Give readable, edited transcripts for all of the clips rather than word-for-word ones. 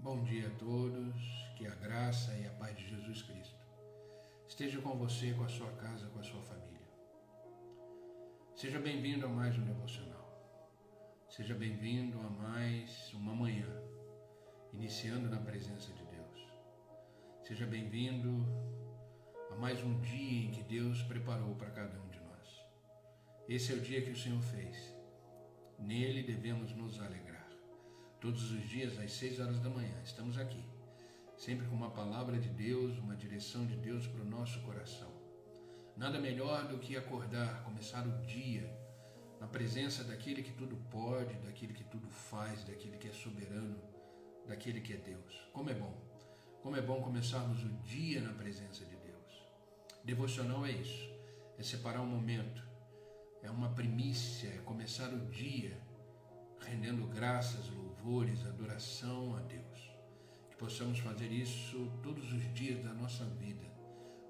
Bom dia a todos, que a graça e a paz de Jesus Cristo esteja com você, com a sua casa, com a sua família. Seja bem-vindo a mais um devocional. Seja bem-vindo a mais uma manhã, iniciando na presença de Deus. Seja bem-vindo a mais um dia em que Deus preparou para cada um de nós. Esse é o dia que o Senhor fez. Nele devemos nos alegrar. Todos os dias, às 6 horas da manhã, estamos aqui, sempre com uma palavra de Deus, uma direção de Deus para o nosso coração. Nada melhor do que acordar, começar o dia na presença daquele que tudo pode, daquele que tudo faz, daquele que é soberano, daquele que é Deus. Como é bom começarmos o dia na presença de Deus. Devocional é isso, é separar um momento, é uma primícia, é começar o dia rendendo graças, louvores, adoração a Deus. Que possamos fazer isso todos os dias da nossa vida,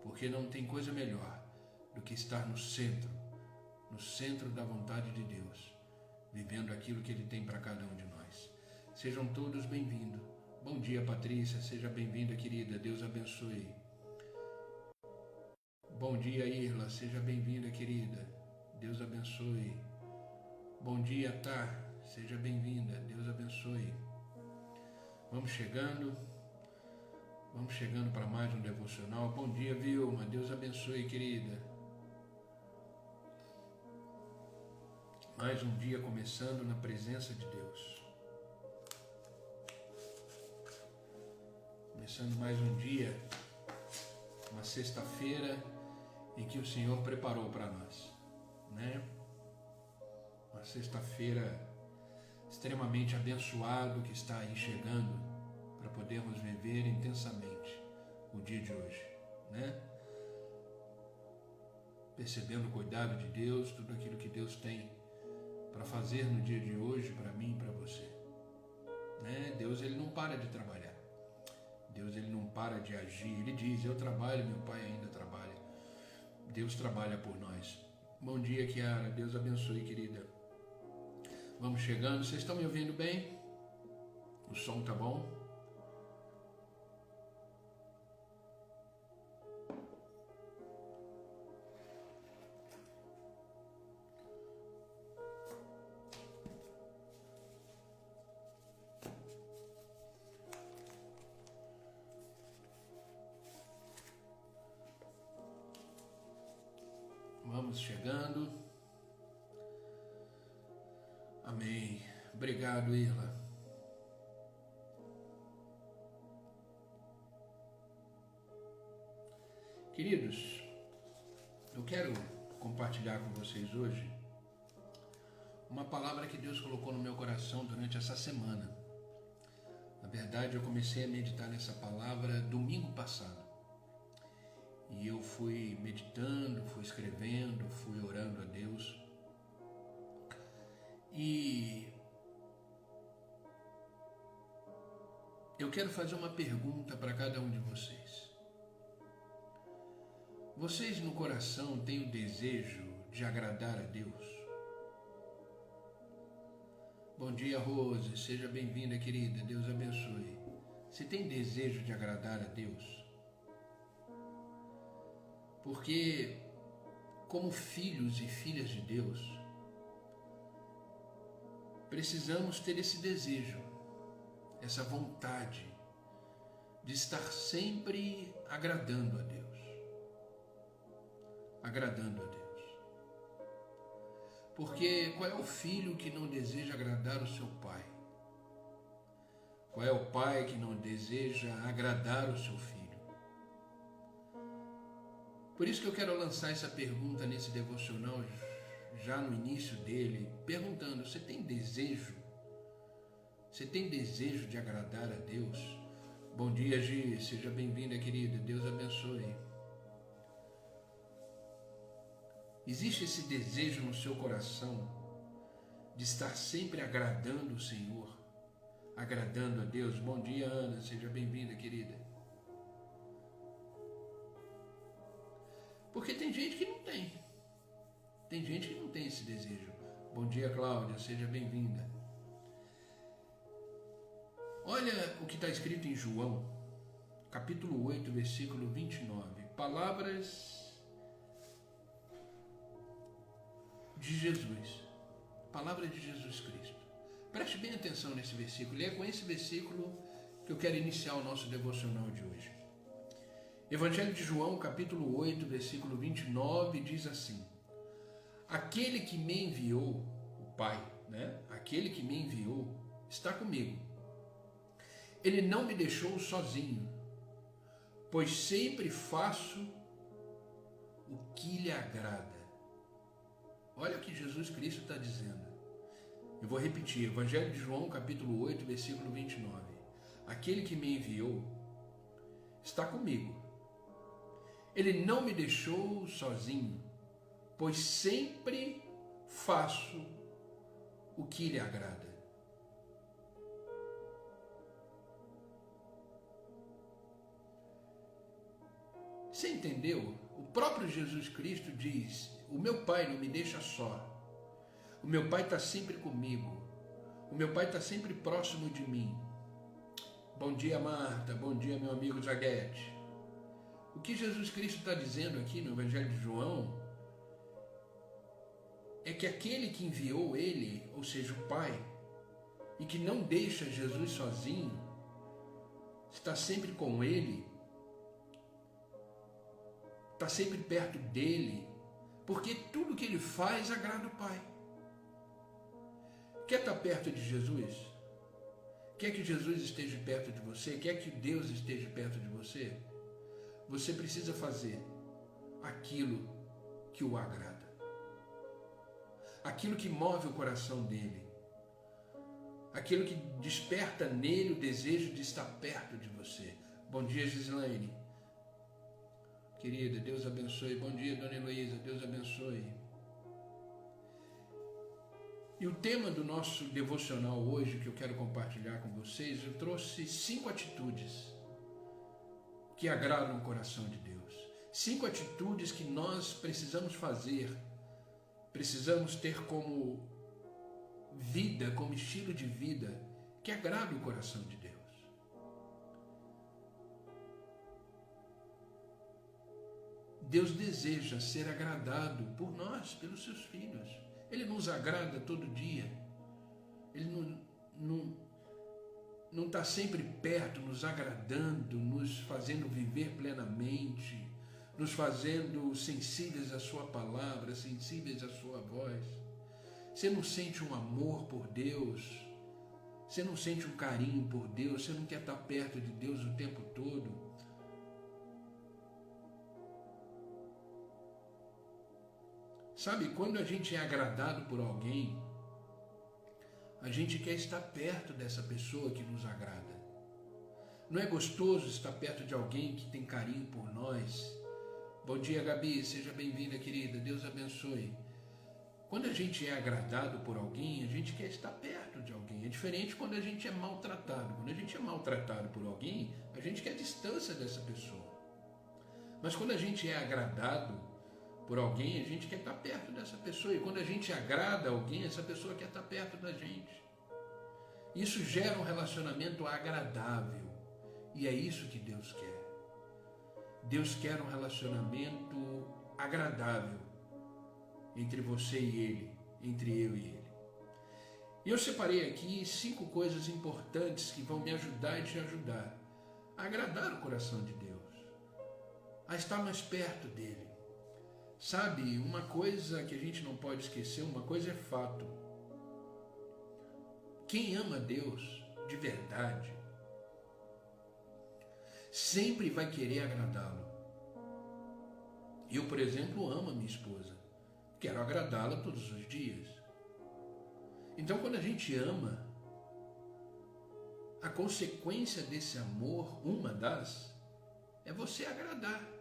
porque não tem coisa melhor do que estar no centro da vontade de Deus, vivendo aquilo que Ele tem para cada um de nós. Sejam todos bem-vindos. Bom dia, Patrícia, seja bem-vinda, querida, Deus abençoe. Bom dia, Irla, seja bem-vinda, querida, Deus abençoe. Bom dia, Tá, seja bem-vinda, Deus abençoe. Vamos chegando para mais um devocional. Bom dia, Vilma, Deus abençoe, querida. Mais um dia começando na presença de Deus. Começando mais um dia, uma sexta-feira em que o Senhor preparou para nós, né? Uma sexta-feira extremamente abençoado que está aí chegando para podermos viver intensamente o dia de hoje, né? Percebendo o cuidado de Deus, tudo aquilo que Deus tem para fazer no dia de hoje para mim e para você, né? Deus, ele não para de trabalhar. Deus, ele não para de agir. Ele diz: eu trabalho, meu Pai ainda trabalha. Deus trabalha por nós. Bom dia, Kiara, Deus abençoe, querida. Vamos chegando, vocês estão me ouvindo bem? O som tá bom? Vamos chegando. Amém. Obrigado, Irla. Queridos, eu quero compartilhar com vocês hoje uma palavra que Deus colocou no meu coração durante essa semana. Na verdade, eu comecei a meditar nessa palavra domingo passado. E eu fui meditando, fui escrevendo, fui orando a Deus. E eu quero fazer uma pergunta para cada um de vocês. Vocês no coração têm o desejo de agradar a Deus? Bom dia, Rose, seja bem-vinda, querida, Deus abençoe. Você tem desejo de agradar a Deus? Porque, como filhos e filhas de Deus, precisamos ter esse desejo, essa vontade de estar sempre agradando a Deus. Agradando a Deus. Porque qual é o filho que não deseja agradar o seu pai? Qual é o pai que não deseja agradar o seu filho? Por isso que eu quero lançar essa pergunta nesse devocional, já no início dele, perguntando: você tem desejo? Você tem desejo de agradar a Deus? Bom dia, Gi, seja bem-vinda, querida, Deus abençoe. Existe esse desejo no seu coração de estar sempre agradando o Senhor, agradando a Deus? Bom dia, Ana, seja bem-vinda, querida. Porque tem gente que não tem. Tem gente que não tem esse desejo. Bom dia, Cláudia, seja bem-vinda. Olha o que está escrito em João, capítulo 8, versículo 29. Palavras de Jesus. Palavras de Jesus Cristo. Preste bem atenção nesse versículo. E é com esse versículo que eu quero iniciar o nosso devocional de hoje. Evangelho de João, capítulo 8, versículo 29, diz assim: aquele que me enviou, o Pai, aquele que me enviou, está comigo. Ele não me deixou sozinho, pois sempre faço o que lhe agrada. Olha o que Jesus Cristo está dizendo. Eu vou repetir, Evangelho de João, capítulo 8, versículo 29. Aquele que me enviou está comigo. Ele não me deixou sozinho, pois sempre faço o que lhe agrada. Você entendeu? O próprio Jesus Cristo diz: o meu Pai não me deixa só. O meu Pai está sempre comigo. O meu Pai está sempre próximo de mim. Bom dia, Marta. Bom dia, meu amigo Zaguete. O que Jesus Cristo está dizendo aqui no Evangelho de João é que aquele que enviou ele, ou seja, o Pai, e que não deixa Jesus sozinho, está sempre com ele, está sempre perto dele, porque tudo que ele faz agrada o Pai. Quer estar perto de Jesus? Quer que Jesus esteja perto de você? Quer que Deus esteja perto de você? Você precisa fazer aquilo que o agrada, aquilo que move o coração dele, aquilo que desperta nele o desejo de estar perto de você. Bom dia, Gislaine. Querida, Deus abençoe. Bom dia, Dona Heloísa, Deus abençoe. E o tema do nosso devocional hoje, que eu quero compartilhar com vocês, eu trouxe 5 atitudes que agradam o coração de Deus. 5 atitudes que nós precisamos fazer, precisamos ter como vida, como estilo de vida, que agrada o coração de Deus. Deus deseja ser agradado por nós, pelos seus filhos. Ele nos agrada todo dia. Ele não está sempre perto, nos agradando, nos fazendo viver plenamente, nos fazendo sensíveis à sua palavra, sensíveis à sua voz. Você não sente um amor por Deus? Você não sente um carinho por Deus? Você não quer estar perto de Deus o tempo todo? Sabe, quando a gente é agradado por alguém, a gente quer estar perto dessa pessoa que nos agrada. Não é gostoso estar perto de alguém que tem carinho por nós? Bom dia, Gabi, seja bem-vinda, querida, Deus abençoe. Quando a gente é agradado por alguém, a gente quer estar perto de alguém. É diferente quando a gente é maltratado. Quando a gente é maltratado por alguém, a gente quer distância dessa pessoa. Mas quando a gente é agradado por alguém, a gente quer estar perto dessa pessoa. E quando a gente agrada alguém, essa pessoa quer estar perto da gente. Isso gera um relacionamento agradável. E é isso que Deus quer. Deus quer um relacionamento agradável entre você e Ele, entre eu e Ele. E eu separei aqui 5 coisas importantes que vão me ajudar e te ajudar a agradar o coração de Deus, a estar mais perto dEle. Sabe, uma coisa que a gente não pode esquecer, uma coisa é fato. Quem ama Deus de verdade sempre vai querer agradá-lo. Eu, por exemplo, amo a minha esposa. Quero agradá-la todos os dias. Então, quando a gente ama, a consequência desse amor, uma das, é você agradar.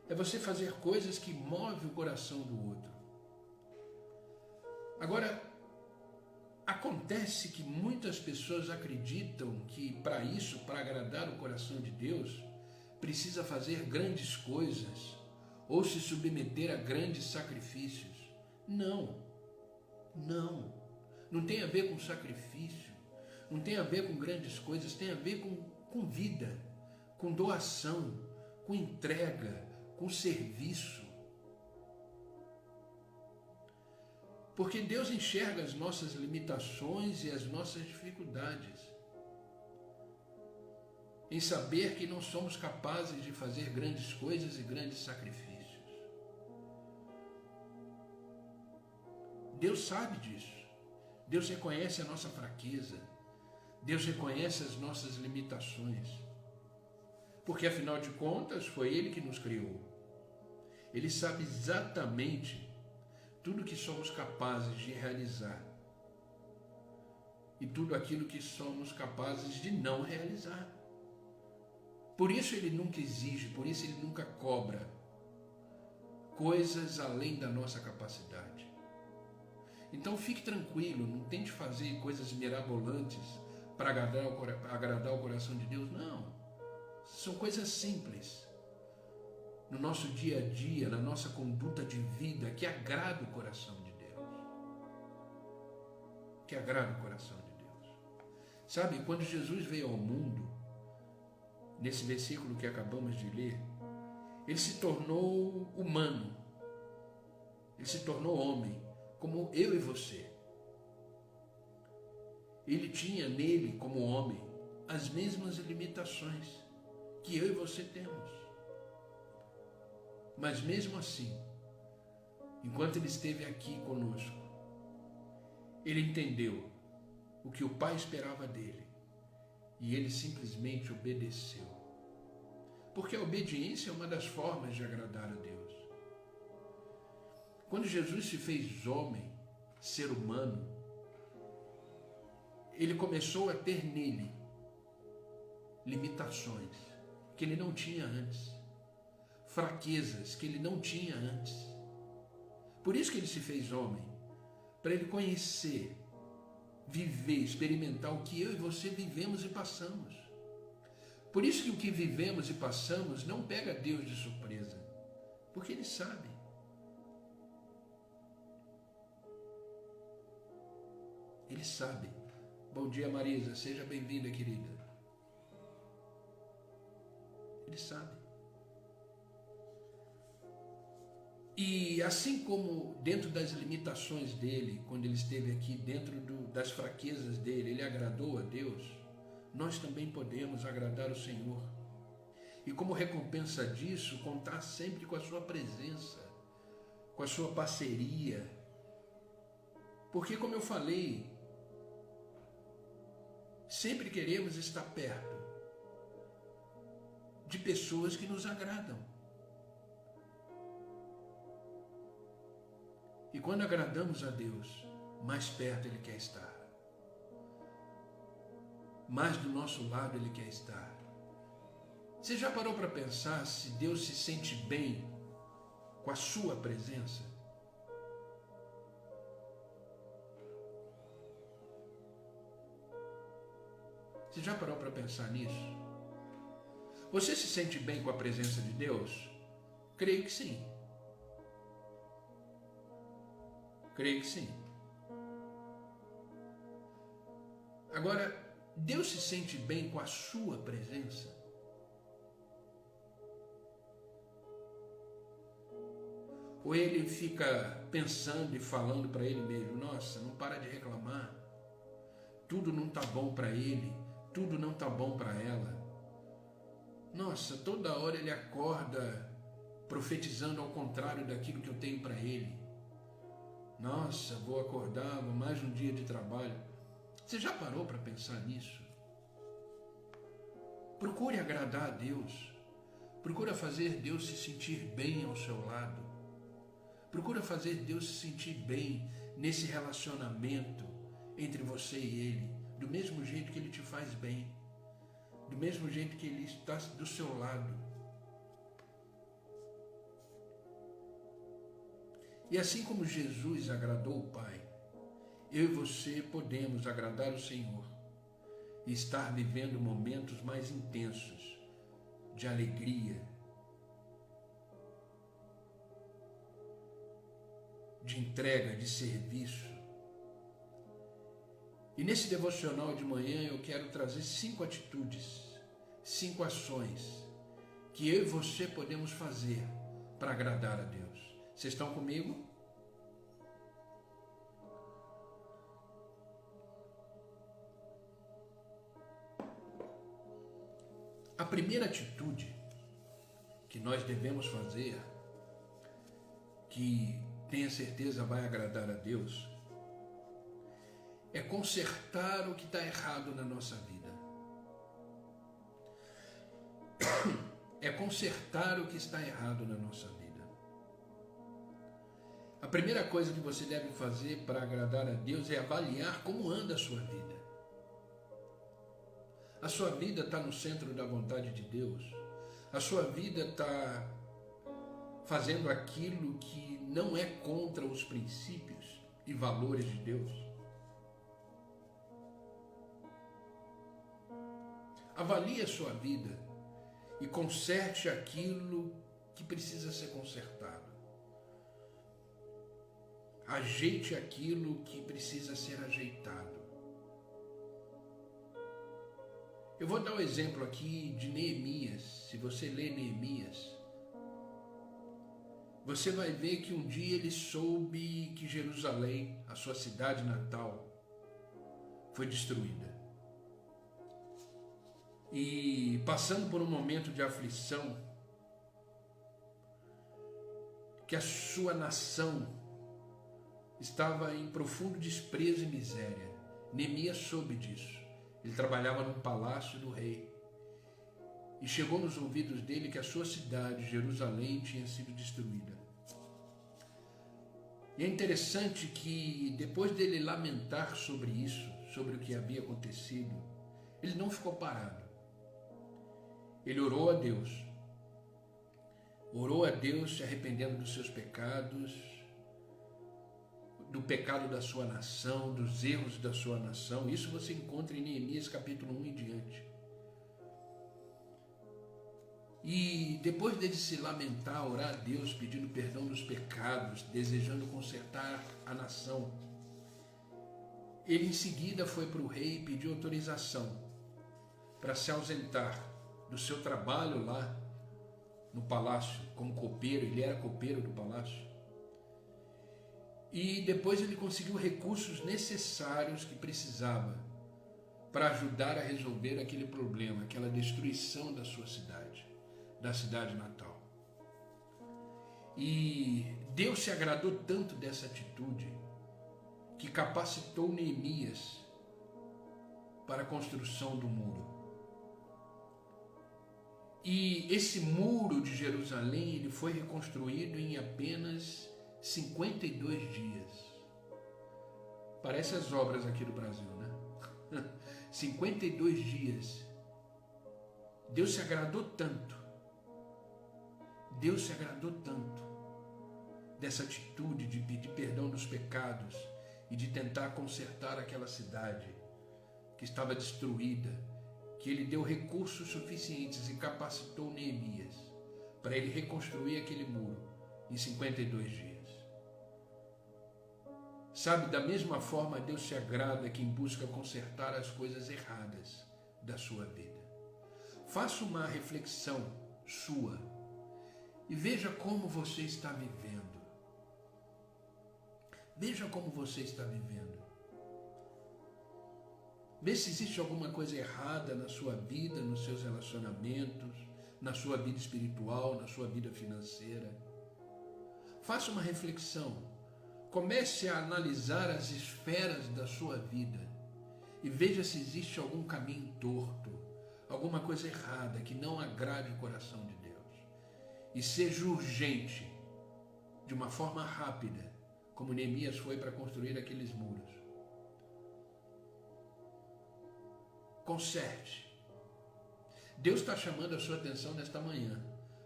É você fazer coisas que movem o coração do outro. Agora, acontece que muitas pessoas acreditam que para isso, para agradar o coração de Deus, precisa fazer grandes coisas ou se submeter a grandes sacrifícios. Não tem a ver com sacrifício, não tem a ver com grandes coisas, tem a ver com vida, com doação, com entrega, com serviço. Porque Deus enxerga as nossas limitações e as nossas dificuldades, em saber que não somos capazes de fazer grandes coisas e grandes sacrifícios. Deus sabe disso. Deus reconhece a nossa fraqueza. Deus reconhece as nossas limitações. Porque, afinal de contas, foi Ele que nos criou. Ele sabe exatamente tudo que somos capazes de realizar e tudo aquilo que somos capazes de não realizar. Por isso Ele nunca exige, por isso Ele nunca cobra coisas além da nossa capacidade. Então fique tranquilo, não tente fazer coisas mirabolantes para agradar o coração de Deus, não. São coisas simples, no nosso dia a dia, na nossa conduta de vida, que agrada o coração de Deus. Que agrada o coração de Deus. Sabe, quando Jesus veio ao mundo, nesse versículo que acabamos de ler, Ele se tornou humano. Ele se tornou homem, como eu e você. Ele tinha nele, como homem, as mesmas limitações que eu e você temos. Mas mesmo assim, enquanto Ele esteve aqui conosco, Ele entendeu o que o Pai esperava dele e Ele simplesmente obedeceu. Porque a obediência é uma das formas de agradar a Deus. Quando Jesus se fez homem, ser humano, Ele começou a ter nele limitações que Ele não tinha antes, fraquezas que Ele não tinha antes. Por isso que Ele se fez homem, para Ele conhecer, viver, experimentar o que eu e você vivemos e passamos. Por isso que o que vivemos e passamos não pega Deus de surpresa, porque Ele sabe. Ele sabe. Bom dia, Marisa, seja bem-vinda, querida. Ele sabe. E assim como dentro das limitações dele, quando ele esteve aqui, dentro das fraquezas dele, ele agradou a Deus, nós também podemos agradar o Senhor. E como recompensa disso, contar sempre com a sua presença, com a sua parceria. Porque, como eu falei, sempre queremos estar perto de pessoas que nos agradam. E quando agradamos a Deus, mais perto Ele quer estar. Mais do nosso lado Ele quer estar. Você já parou para pensar se Deus se sente bem com a sua presença? Você já parou para pensar nisso? Você se sente bem com a presença de Deus? Creio que sim. Creio que sim. Agora, Deus se sente bem com a sua presença? Ou Ele fica pensando e falando para Ele mesmo, nossa, não para de reclamar, tudo não está bom para ele, tudo não está bom para ela. Nossa, toda hora ele acorda profetizando ao contrário daquilo que eu tenho para ele. Nossa, vou acordar, mais um dia de trabalho. Você já parou para pensar nisso? Procure agradar a Deus. Procure fazer Deus se sentir bem ao seu lado. Procure fazer Deus se sentir bem nesse relacionamento entre você e Ele, do mesmo jeito que Ele te faz bem, do mesmo jeito que Ele está do seu lado. E assim como Jesus agradou o Pai, eu e você podemos agradar o Senhor e estar vivendo momentos mais intensos de alegria, de entrega, de serviço, E nesse devocional de manhã eu quero trazer 5 atitudes, 5 ações que eu e você podemos fazer para agradar a Deus. Vocês estão comigo? A primeira atitude que nós devemos fazer, que tenha certeza vai agradar a Deus, é consertar o que está errado na nossa vida. É consertar o que está errado na nossa vida. A primeira coisa que você deve fazer para agradar a Deus é avaliar como anda a sua vida. A sua vida está no centro da vontade de Deus? A sua vida está fazendo aquilo que não é contra os princípios e valores de Deus? Avalie a sua vida e conserte aquilo que precisa ser consertado. Ajeite aquilo que precisa ser ajeitado. Eu vou dar um exemplo aqui de Neemias. Se você ler Neemias, você vai ver que um dia ele soube que Jerusalém, a sua cidade natal, foi destruída. E passando por um momento de aflição, que a sua nação estava em profundo desprezo e miséria. Neemias soube disso. Ele trabalhava num palácio do rei. E chegou nos ouvidos dele que a sua cidade, Jerusalém, tinha sido destruída. E é interessante que depois dele lamentar sobre isso, sobre o que havia acontecido, ele não ficou parado. Ele orou a Deus se arrependendo dos seus pecados, do pecado da sua nação, dos erros da sua nação. Isso você encontra em Neemias capítulo 1 em diante. E depois dele se lamentar, orar a Deus, pedindo perdão dos pecados, desejando consertar a nação, ele em seguida foi para o rei e pediu autorização para se ausentar do seu trabalho lá no palácio, como copeiro. Ele era copeiro do palácio. E depois ele conseguiu recursos necessários que precisava para ajudar a resolver aquele problema, aquela destruição da sua cidade, da cidade natal. E Deus se agradou tanto dessa atitude que capacitou Neemias para a construção do muro. E esse muro de Jerusalém, ele foi reconstruído em apenas 52 dias. Parece as obras aqui do Brasil, né? 52 dias. Deus se agradou tanto dessa atitude de pedir perdão dos pecados e de tentar consertar aquela cidade que estava destruída, que ele deu recursos suficientes e capacitou Neemias para ele reconstruir aquele muro em 52 dias. Sabe, da mesma forma Deus se agrada quem busca consertar as coisas erradas da sua vida. Faça uma reflexão sua e veja como você está vivendo. Veja como você está vivendo. Vê se existe alguma coisa errada na sua vida, nos seus relacionamentos, na sua vida espiritual, na sua vida financeira. Faça uma reflexão. Comece a analisar as esferas da sua vida e veja se existe algum caminho torto, alguma coisa errada que não agrade o coração de Deus. E seja urgente, de uma forma rápida, como Neemias foi para construir aqueles muros. Conserte. Deus está chamando a sua atenção nesta manhã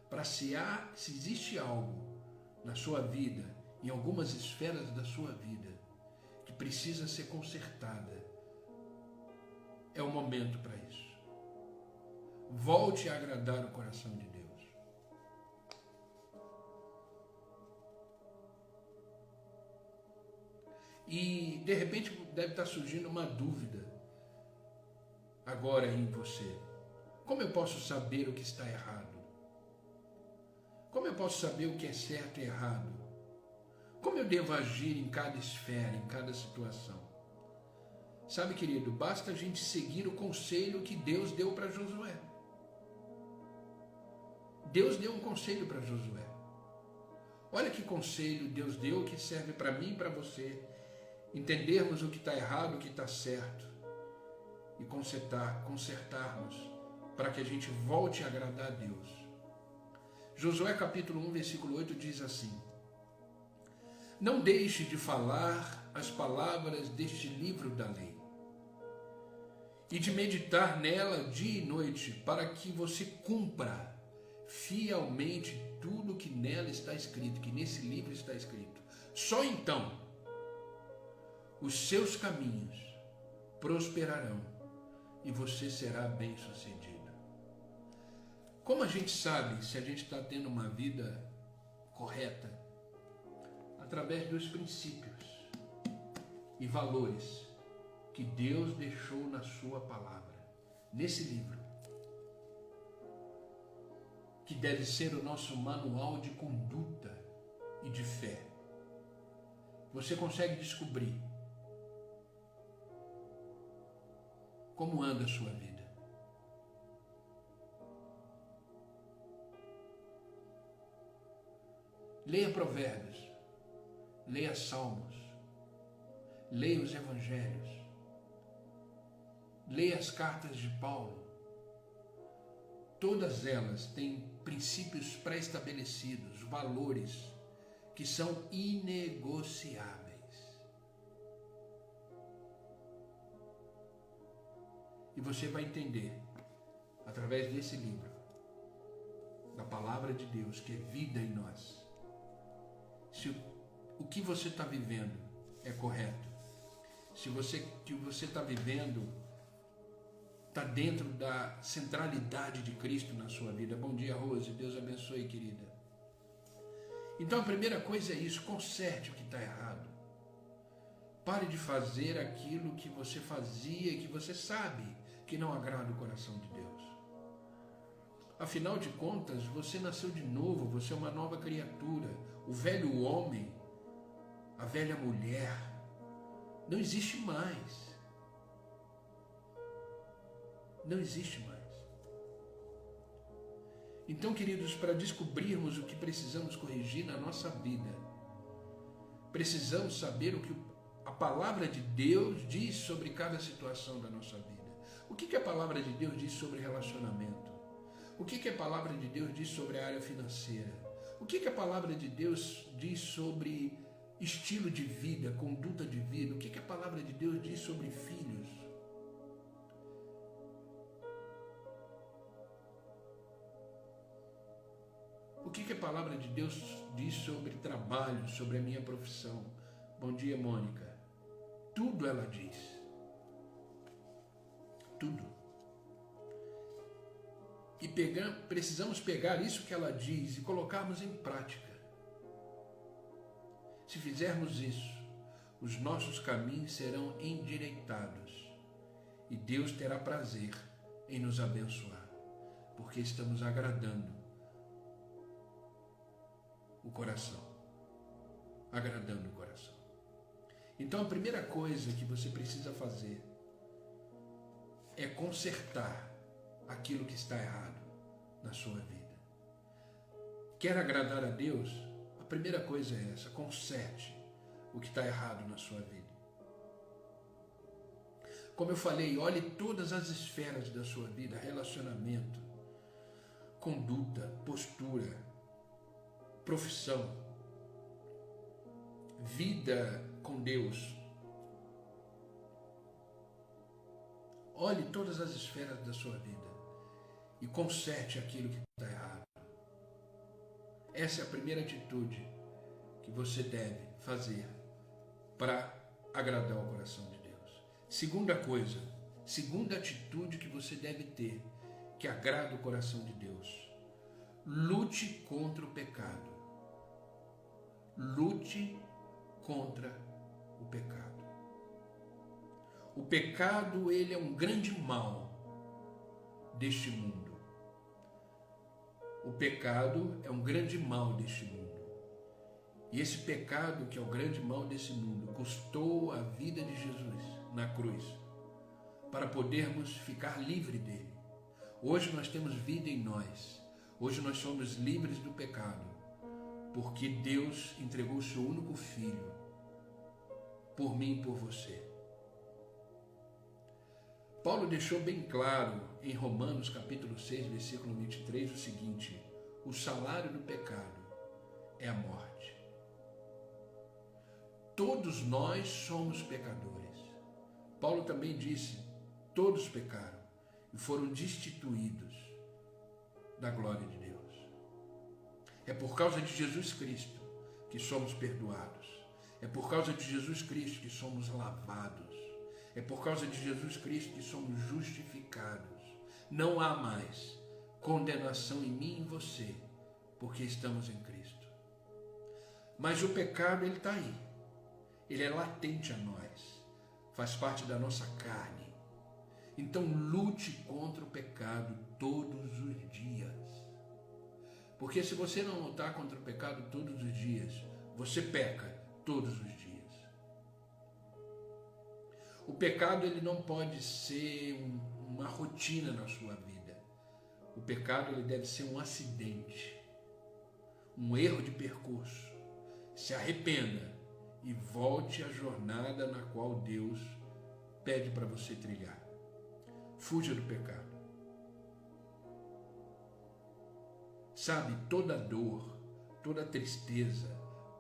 para se existe algo na sua vida, em algumas esferas da sua vida, que precisa ser consertada. É o momento para isso. Volte a agradar o coração de Deus. E de repente deve estar surgindo uma dúvida agora em você. Como eu posso saber o que está errado? Como eu posso saber o que é certo e errado? Como eu devo agir em cada esfera, em cada situação? Sabe, querido, basta a gente seguir o conselho que Deus deu para Josué. Deus deu um conselho para Josué. Olha que conselho Deus deu que serve para mim e para você entendermos o que está errado, o que está certo e consertarmos para que a gente volte a agradar a Deus. Josué capítulo 1, versículo 8 diz assim: não deixe de falar as palavras deste livro da lei e de meditar nela dia e noite, para que você cumpra fielmente tudo que nela está escrito, que nesse livro está escrito. Só então os seus caminhos prosperarão e você será bem-sucedido. Como a gente sabe se a gente está tendo uma vida correta? Através dos princípios e valores que Deus deixou na sua palavra, nesse livro, que deve ser o nosso manual de conduta e de fé. Você consegue descobrir como anda a sua vida. Leia Provérbios, leia Salmos, leia os Evangelhos, leia as cartas de Paulo. Todas elas têm princípios pré-estabelecidos, valores que são inegociáveis. E você vai entender, através desse livro, da palavra de Deus, que é vida em nós, se o que você está vivendo é correto, se o que você está vivendo está dentro da centralidade de Cristo na sua vida. Bom dia, Rose, Deus abençoe, querida. Então a primeira coisa é isso: conserte o que está errado. Pare de fazer aquilo que você fazia e que você sabe que não agrada o coração de Deus. Afinal de contas, você nasceu de novo, você é uma nova criatura. O velho homem, a velha mulher, não existe mais. Não existe mais. Então, queridos, para descobrirmos o que precisamos corrigir na nossa vida, precisamos saber o que a palavra de Deus diz sobre cada situação da nossa vida. O que a palavra de Deus diz sobre relacionamento? O que a palavra de Deus diz sobre a área financeira? O que a palavra de Deus diz sobre estilo de vida, conduta de vida? O que a palavra de Deus diz sobre filhos? O que a palavra de Deus diz sobre trabalho, sobre a minha profissão? Bom dia, Mônica. Tudo ela diz. Tudo. E precisamos pegar isso que ela diz e colocarmos em prática. Se fizermos isso, os nossos caminhos serão endireitados e Deus terá prazer em nos abençoar, porque estamos agradando o coração, agradando o coração. Então a primeira coisa que você precisa fazer é consertar aquilo que está errado na sua vida. Quer agradar a Deus? A primeira coisa é essa: conserte o que está errado na sua vida. Como eu falei, olhe todas as esferas da sua vida: relacionamento, conduta, postura, profissão, vida com Deus. Olhe todas as esferas da sua vida e conserte aquilo que está errado. Essa é a primeira atitude que você deve fazer para agradar o coração de Deus. Segunda coisa, segunda atitude que você deve ter que agrada o coração de Deus: lute contra o pecado. Lute contra o pecado. O pecado, ele é um grande mal deste mundo. O pecado é um grande mal deste mundo. E esse pecado, que é o grande mal desse mundo, custou a vida de Jesus na cruz, para podermos ficar livres dele. Hoje nós temos vida em nós. Hoje nós somos livres do pecado, porque Deus entregou o seu único Filho por mim e por você. Paulo deixou bem claro em Romanos capítulo 6, versículo 23, o seguinte: o salário do pecado é a morte. Todos nós somos pecadores. Paulo também disse: todos pecaram e foram destituídos da glória de Deus. É por causa de Jesus Cristo que somos perdoados. É por causa de Jesus Cristo que somos lavados. É por causa de Jesus Cristo que somos justificados. Não há mais condenação em mim e em você, porque estamos em Cristo. Mas o pecado, ele está aí. Ele é latente a nós. Faz parte da nossa carne. Então lute contra o pecado todos os dias. Porque se você não lutar contra o pecado todos os dias, você peca todos os dias. O pecado, ele não pode ser uma rotina na sua vida. O pecado, ele deve ser um acidente, um erro de percurso. Se arrependa e volte à jornada na qual Deus pede para você trilhar. Fuja do pecado. Sabe, toda dor, toda tristeza,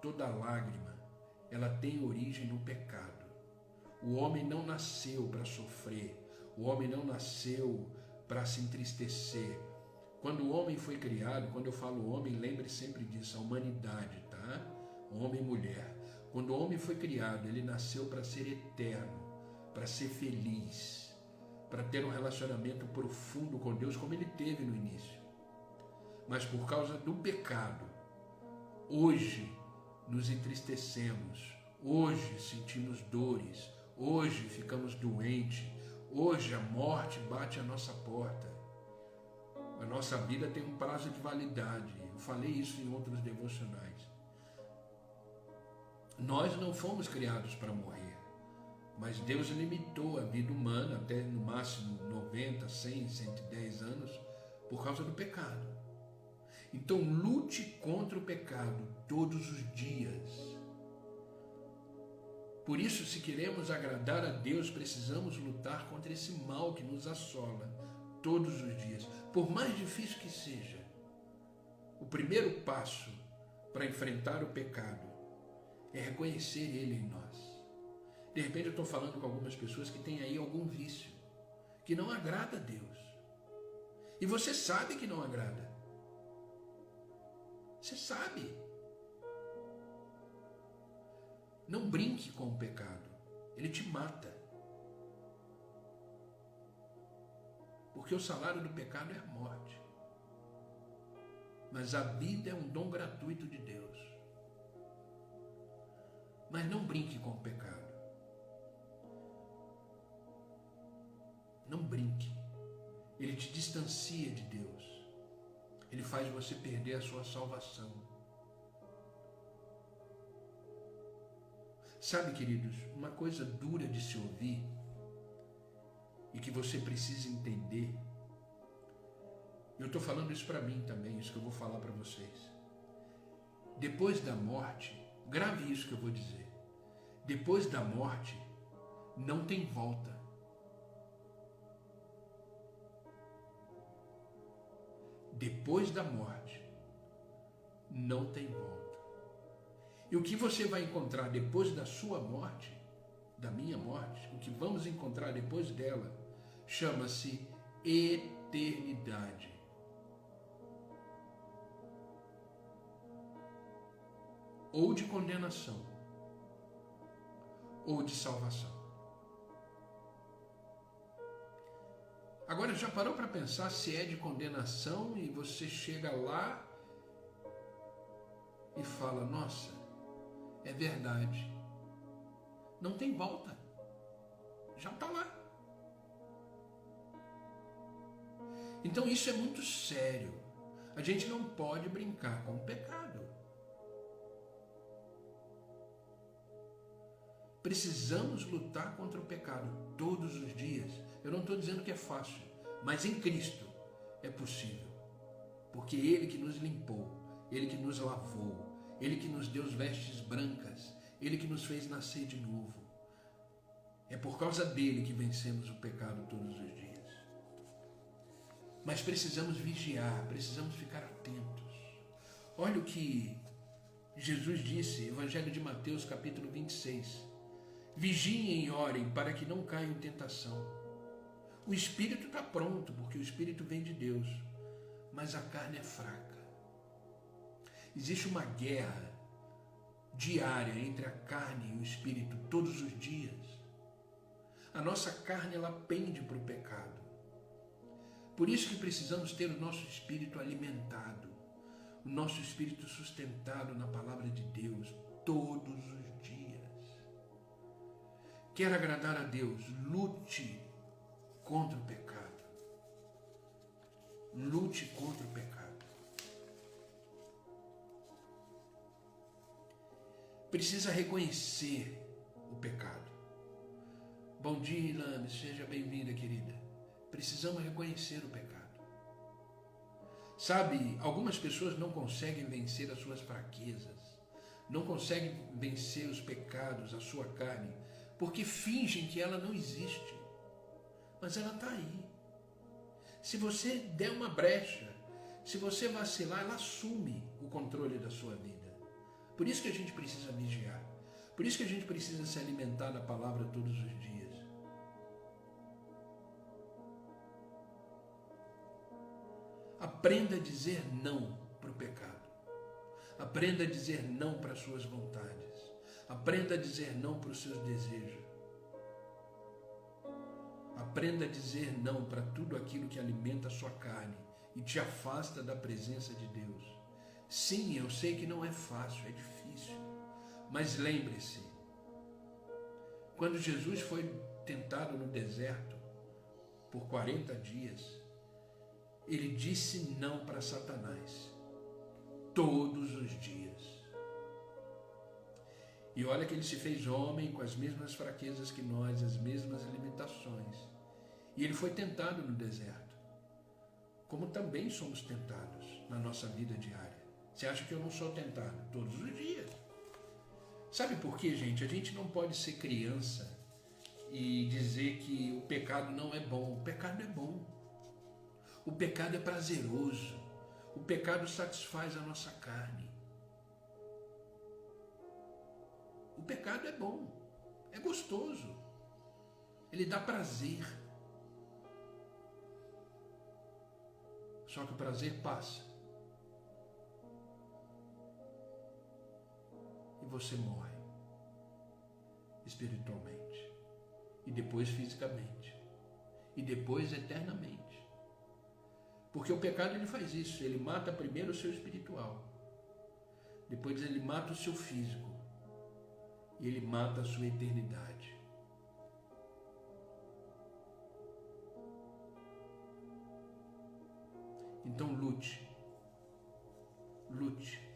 toda lágrima, ela tem origem no pecado. O homem não nasceu para sofrer, o homem não nasceu para se entristecer. Quando o homem foi criado, quando eu falo homem, lembre sempre disso, a humanidade, tá? Homem e mulher. Quando o homem foi criado, ele nasceu para ser eterno, para ser feliz, para ter um relacionamento profundo com Deus, como ele teve no início. Mas por causa do pecado, hoje nos entristecemos, hoje sentimos dores, hoje ficamos doentes, hoje a morte bate à nossa porta. A nossa vida tem um prazo de validade. Eu falei isso em outros devocionais. Nós não fomos criados para morrer, mas Deus limitou a vida humana até no máximo 90, 100, 110 anos por causa do pecado. Então lute contra o pecado todos os dias. Por isso, se queremos agradar a Deus, precisamos lutar contra esse mal que nos assola todos os dias, por mais difícil que seja. O primeiro passo para enfrentar o pecado é reconhecer ele em nós. De repente eu estou falando com algumas pessoas que têm aí algum vício, que não agrada a Deus. E você sabe que não agrada. Você sabe. Não brinque com o pecado. Ele te mata. Porque o salário do pecado é a morte. Mas a vida é um dom gratuito de Deus. Mas não brinque com o pecado. Não brinque. Ele te distancia de Deus. Ele faz você perder a sua salvação. Sabe, queridos, uma coisa dura de se ouvir e que você precisa entender. Eu estou falando isso para mim também, isso que eu vou falar para vocês. Depois da morte, grave isso que eu vou dizer. Depois da morte, não tem volta. Depois da morte, não tem volta. E o que você vai encontrar depois da sua morte, da minha morte, o que vamos encontrar depois dela, chama-se eternidade. Ou de condenação, ou de salvação. Agora, já parou para pensar se é de condenação e você chega lá e fala, nossa, é verdade, Não tem volta. Já está lá. Então isso é muito sério. A gente não pode brincar com o pecado. Precisamos lutar contra o pecado todos os dias. Eu não estou dizendo que é fácil, mas em Cristo é possível. Porque Ele que nos limpou, Ele que nos lavou, Ele que nos deu as vestes brancas, Ele que nos fez nascer de novo. É por causa dele que vencemos o pecado todos os dias. Mas precisamos vigiar, precisamos ficar atentos. Olha o que Jesus disse, Evangelho de Mateus, capítulo 26. Vigiem e orem para que não caiam em tentação. O espírito está pronto, porque o espírito vem de Deus, mas a carne é fraca. Existe uma guerra diária entre a carne e o espírito todos os dias. A nossa carne, ela pende para o pecado. Por isso que precisamos ter o nosso espírito alimentado, o nosso espírito sustentado na palavra de Deus todos os dias. Quer agradar a Deus, lute contra o pecado. Lute contra o pecado. Precisa reconhecer o pecado. Bom dia, Ilane, seja bem-vinda, querida. Precisamos reconhecer o pecado. Sabe, algumas pessoas não conseguem vencer as suas fraquezas, não conseguem vencer os pecados, a sua carne, porque fingem que ela não existe. Mas ela está aí. Se você der uma brecha, se você vacilar, ela assume o controle da sua vida. Por isso que a gente precisa vigiar. Por isso que a gente precisa se alimentar da palavra todos os dias. Aprenda a dizer não para o pecado. Aprenda a dizer não para as suas vontades. Aprenda a dizer não para os seus desejos. Aprenda a dizer não para tudo aquilo que alimenta a sua carne e te afasta da presença de Deus. Sim, eu sei que não é fácil, é difícil. Mas lembre-se, quando Jesus foi tentado no deserto por 40 dias, ele disse não para Satanás todos os dias. E olha que ele se fez homem com as mesmas fraquezas que nós, as mesmas limitações. E ele foi tentado no deserto, como também somos tentados na nossa vida diária. Você acha que eu não sou tentado? Todos os dias. Sabe por quê, gente? A gente não pode ser criança e dizer que o pecado não é bom. O pecado é bom. O pecado é prazeroso. O pecado satisfaz a nossa carne. O pecado é bom, é gostoso. Ele dá prazer. Só que o prazer passa. E você morre. Espiritualmente. E depois fisicamente. E depois eternamente. Porque o pecado ele faz isso. Ele mata primeiro o seu espiritual. Depois ele mata o seu físico. E ele mata a sua eternidade. Então lute. Lute.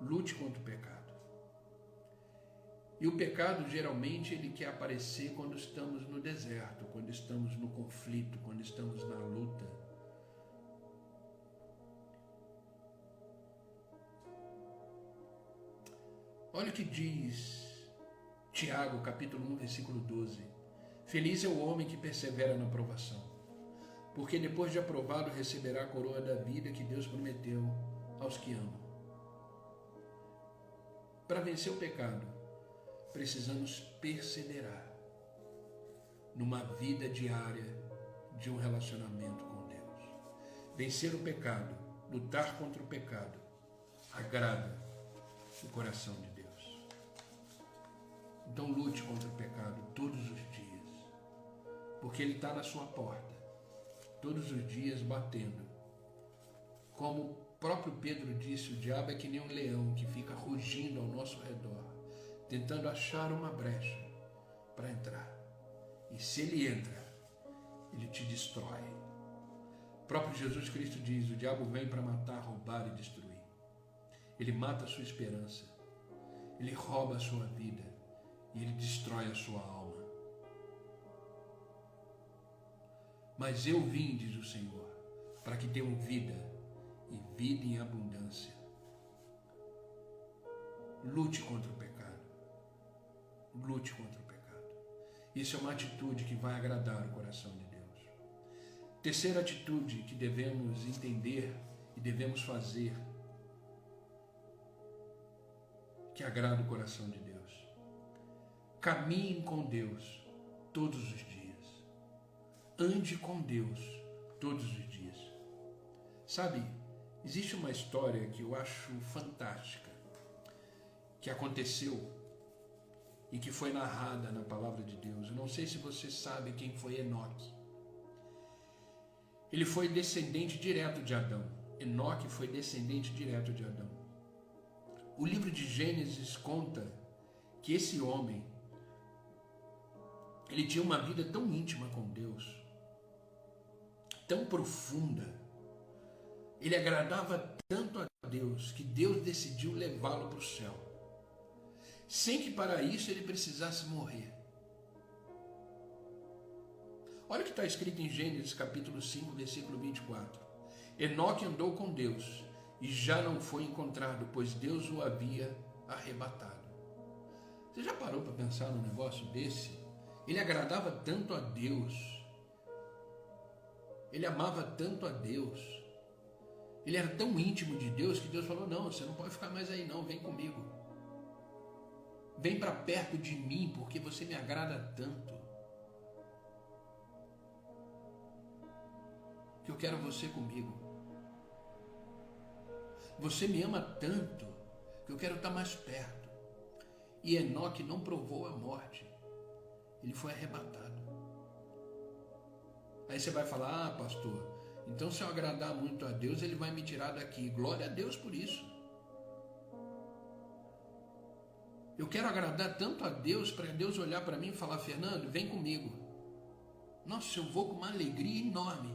Lute contra o pecado. E o pecado geralmente ele quer aparecer quando estamos no deserto, quando estamos no conflito, quando estamos na luta. Olha o que diz Tiago, capítulo 1, versículo 12. Feliz é o homem que persevera na provação, porque depois de aprovado receberá a coroa da vida que Deus prometeu aos que amam. Para vencer o pecado, precisamos perseverar numa vida diária de um relacionamento com Deus. Vencer o pecado, lutar contra o pecado, agrada o coração de Deus. Então lute contra o pecado todos os dias, porque ele está na sua porta, todos os dias batendo. Como o próprio Pedro disse, o diabo é que nem um leão que fica rugindo ao nosso redor, tentando achar uma brecha para entrar. E se ele entra, ele te destrói. O próprio Jesus Cristo diz: o diabo vem para matar, roubar e destruir. Ele mata a sua esperança, ele rouba a sua vida e ele destrói a sua alma. Mas eu vim, diz o Senhor, para que tenham vida e vida em abundância. Lute contra o pecado. Lute contra o pecado. Isso é uma atitude que vai agradar o coração de Deus. Terceira atitude que devemos entender e devemos fazer, que agrada o coração de Deus. Caminhe com Deus todos os dias. Ande com Deus todos os dias. Sabe, existe uma história que eu acho fantástica, que aconteceu e que foi narrada na palavra de Deus. Eu não sei se você sabe quem foi Enoque. Ele foi descendente direto de Adão. Enoque foi descendente direto de Adão. O livro de Gênesis conta que esse homem, ele tinha uma vida tão íntima com Deus, tão profunda, ele agradava tanto a Deus, que Deus decidiu levá-lo para o céu, sem que para isso ele precisasse morrer. Olha o que está escrito em Gênesis capítulo 5, versículo 24. Enoque andou com Deus e já não foi encontrado, pois Deus o havia arrebatado. Você já parou para pensar num negócio desse? Ele agradava tanto a Deus, ele amava tanto a Deus, ele era tão íntimo de Deus que Deus falou: não, você não pode ficar mais aí não, vem comigo. Vem para perto de mim, porque você me agrada tanto, que eu quero você comigo. Você me ama tanto que eu quero estar mais perto. E Enoque não provou a morte. Ele foi arrebatado. Aí você vai falar: ah, pastor, então se eu agradar muito a Deus, ele vai me tirar daqui. Glória a Deus por isso. Eu quero agradar tanto a Deus, para Deus olhar para mim e falar: Fernando, vem comigo. Nossa, eu vou com uma alegria enorme.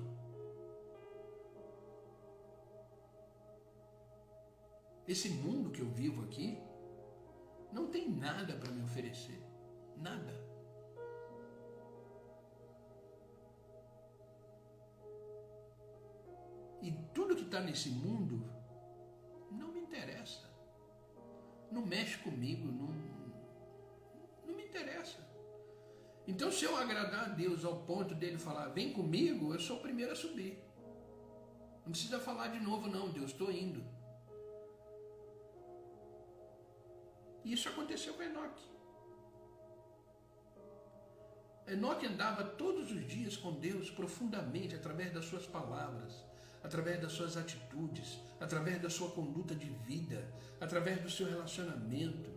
Esse mundo que eu vivo aqui não tem nada para me oferecer. Nada. E tudo que está nesse mundo não me interessa. Não mexe comigo, não me interessa. Então, se eu agradar a Deus ao ponto dele falar: vem comigo, eu sou o primeiro a subir. Não precisa falar de novo não, Deus, estou indo. Isso aconteceu com Enoque. Enoque andava todos os dias com Deus profundamente, através das suas palavras, através das suas atitudes, através da sua conduta de vida, através do seu relacionamento.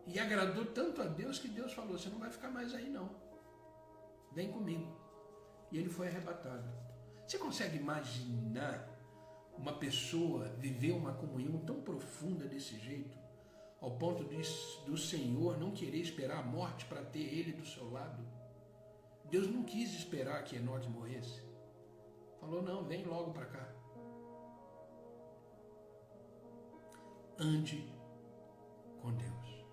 E agradou tanto a Deus que Deus falou: você não vai ficar mais aí não, vem comigo. E ele foi arrebatado. Você consegue imaginar uma pessoa viver uma comunhão tão profunda desse jeito, ao ponto do Senhor não querer esperar a morte para ter ele do seu lado? Deus não quis esperar que Enoque morresse. Falou: não, vem logo para cá. Ande com Deus.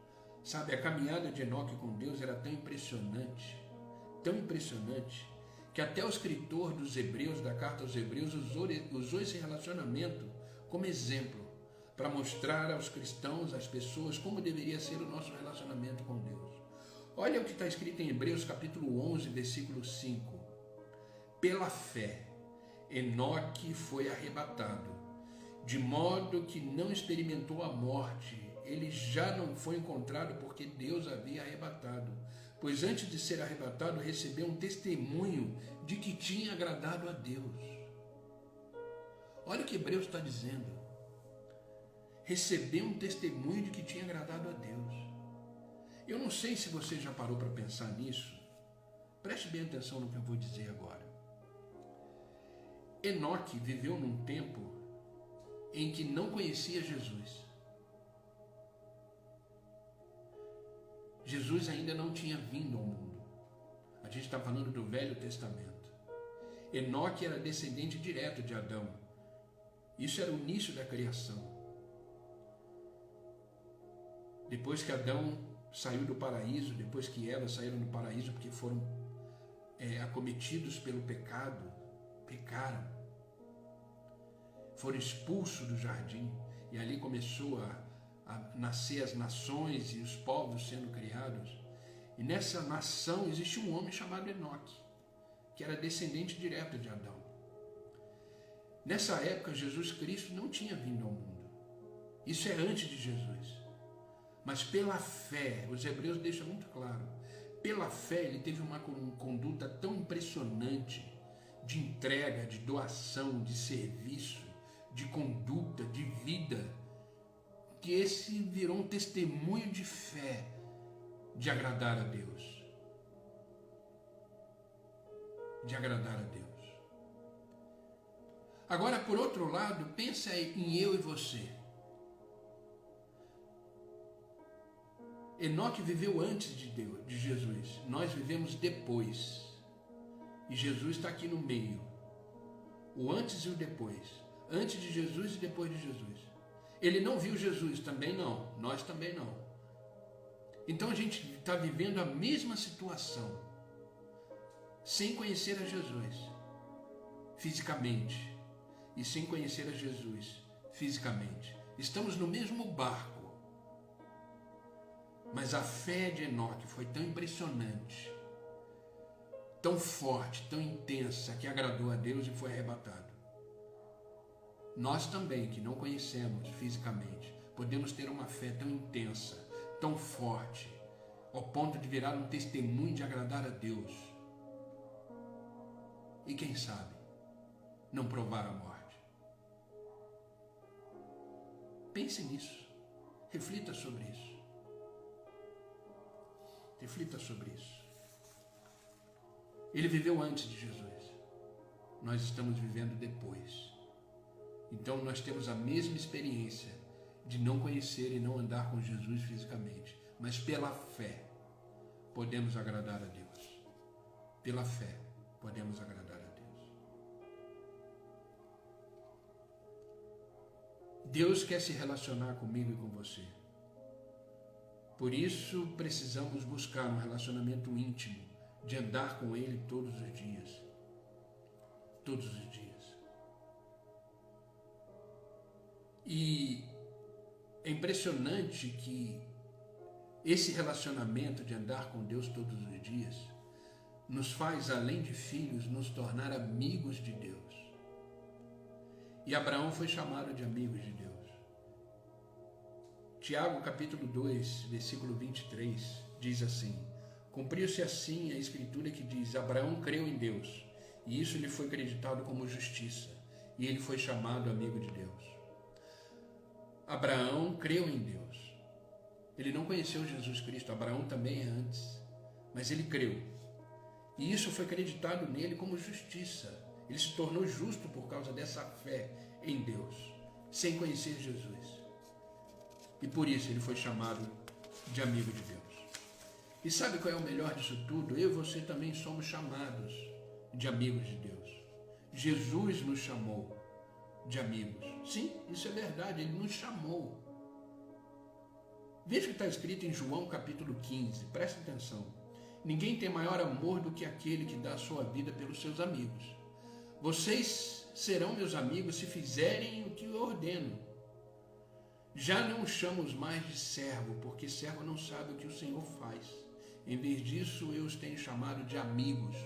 Sabe, a caminhada de Enoque com Deus era tão impressionante, que até o escritor dos Hebreus, da carta aos Hebreus, usou esse relacionamento como exemplo para mostrar aos cristãos, às pessoas, como deveria ser o nosso relacionamento com Deus. Olha o que está escrito em Hebreus capítulo 11, versículo 5. Pela fé, Enoque foi arrebatado, de modo que não experimentou a morte. Ele já não foi encontrado porque Deus havia arrebatado. Pois antes de ser arrebatado, recebeu um testemunho de que tinha agradado a Deus. Olha o que Hebreus está dizendo. Recebeu um testemunho de que tinha agradado a Deus. Eu não sei se você já parou para pensar nisso. Preste bem atenção no que eu vou dizer agora. Enoque viveu num tempo em que não conhecia Jesus. Jesus ainda não tinha vindo ao mundo. A gente está falando do Velho Testamento. Enoque era descendente direto de Adão. Isso era o início da criação. Depois que Adão saiu do paraíso, depois que Eva saíram do paraíso porque foram acometidos pelo pecado, pecaram, foram expulsos do jardim, e ali começou a nascer as nações e os povos sendo criados. E nessa nação existe um homem chamado Enoque, que era descendente direto de Adão. Nessa época, Jesus Cristo não tinha vindo ao mundo. Isso é antes de Jesus. Mas pela fé, os hebreus deixam muito claro, pela fé ele teve uma conduta tão impressionante de entrega, de doação, de serviço, de conduta, de vida, que esse virou um testemunho de fé, de agradar a Deus. De agradar a Deus. Agora, por outro lado, pensa em eu e você. Enoque viveu antes de Deus, de Jesus. Nós vivemos depois. E Jesus está aqui no meio. O antes e o depois. Antes de Jesus e depois de Jesus. Ele não viu Jesus, também não. Nós também não. Então a gente está vivendo a mesma situação, sem conhecer a Jesus fisicamente e sem conhecer a Jesus fisicamente. Estamos no mesmo barco, mas a fé de Enoque foi tão impressionante, tão forte, tão intensa, que agradou a Deus e foi arrebatado. Nós também, que não conhecemos fisicamente, podemos ter uma fé tão intensa, tão forte, ao ponto de virar um testemunho de agradar a Deus. E quem sabe, não provar a morte. Pense nisso. Reflita sobre isso. Reflita sobre isso. Ele viveu antes de Jesus. Nós estamos vivendo depois. Então nós temos a mesma experiência de não conhecer e não andar com Jesus fisicamente, mas pela fé podemos agradar a Deus. Pela fé podemos agradar a Deus. Deus quer se relacionar comigo e com você. Por isso precisamos buscar um relacionamento íntimo, de andar com Ele todos os dias. Todos os dias. E é impressionante que esse relacionamento de andar com Deus todos os dias nos faz, além de filhos, nos tornar amigos de Deus. E Abraão foi chamado de amigos de Deus. Tiago, capítulo 2, versículo 23, diz assim: cumpriu-se assim a escritura que diz: Abraão creu em Deus, e isso lhe foi acreditado como justiça, e ele foi chamado amigo de Deus. Abraão creu em Deus. Ele não conheceu Jesus Cristo, Abraão também é antes, mas ele creu. E isso foi acreditado nele como justiça. Ele se tornou justo por causa dessa fé em Deus, sem conhecer Jesus. E por isso ele foi chamado de amigo de Deus. E sabe qual é o melhor disso tudo? Eu e você também somos chamados de amigos de Deus. Jesus nos chamou de amigos. Sim, isso é verdade, ele nos chamou. Veja o que está escrito em João capítulo 15, presta atenção. Ninguém tem maior amor do que aquele que dá a sua vida pelos seus amigos. Vocês serão meus amigos se fizerem o que eu ordeno. Já não os chamo mais de servo, porque servo não sabe o que o Senhor faz. Em vez disso, eu os tenho chamado de amigos,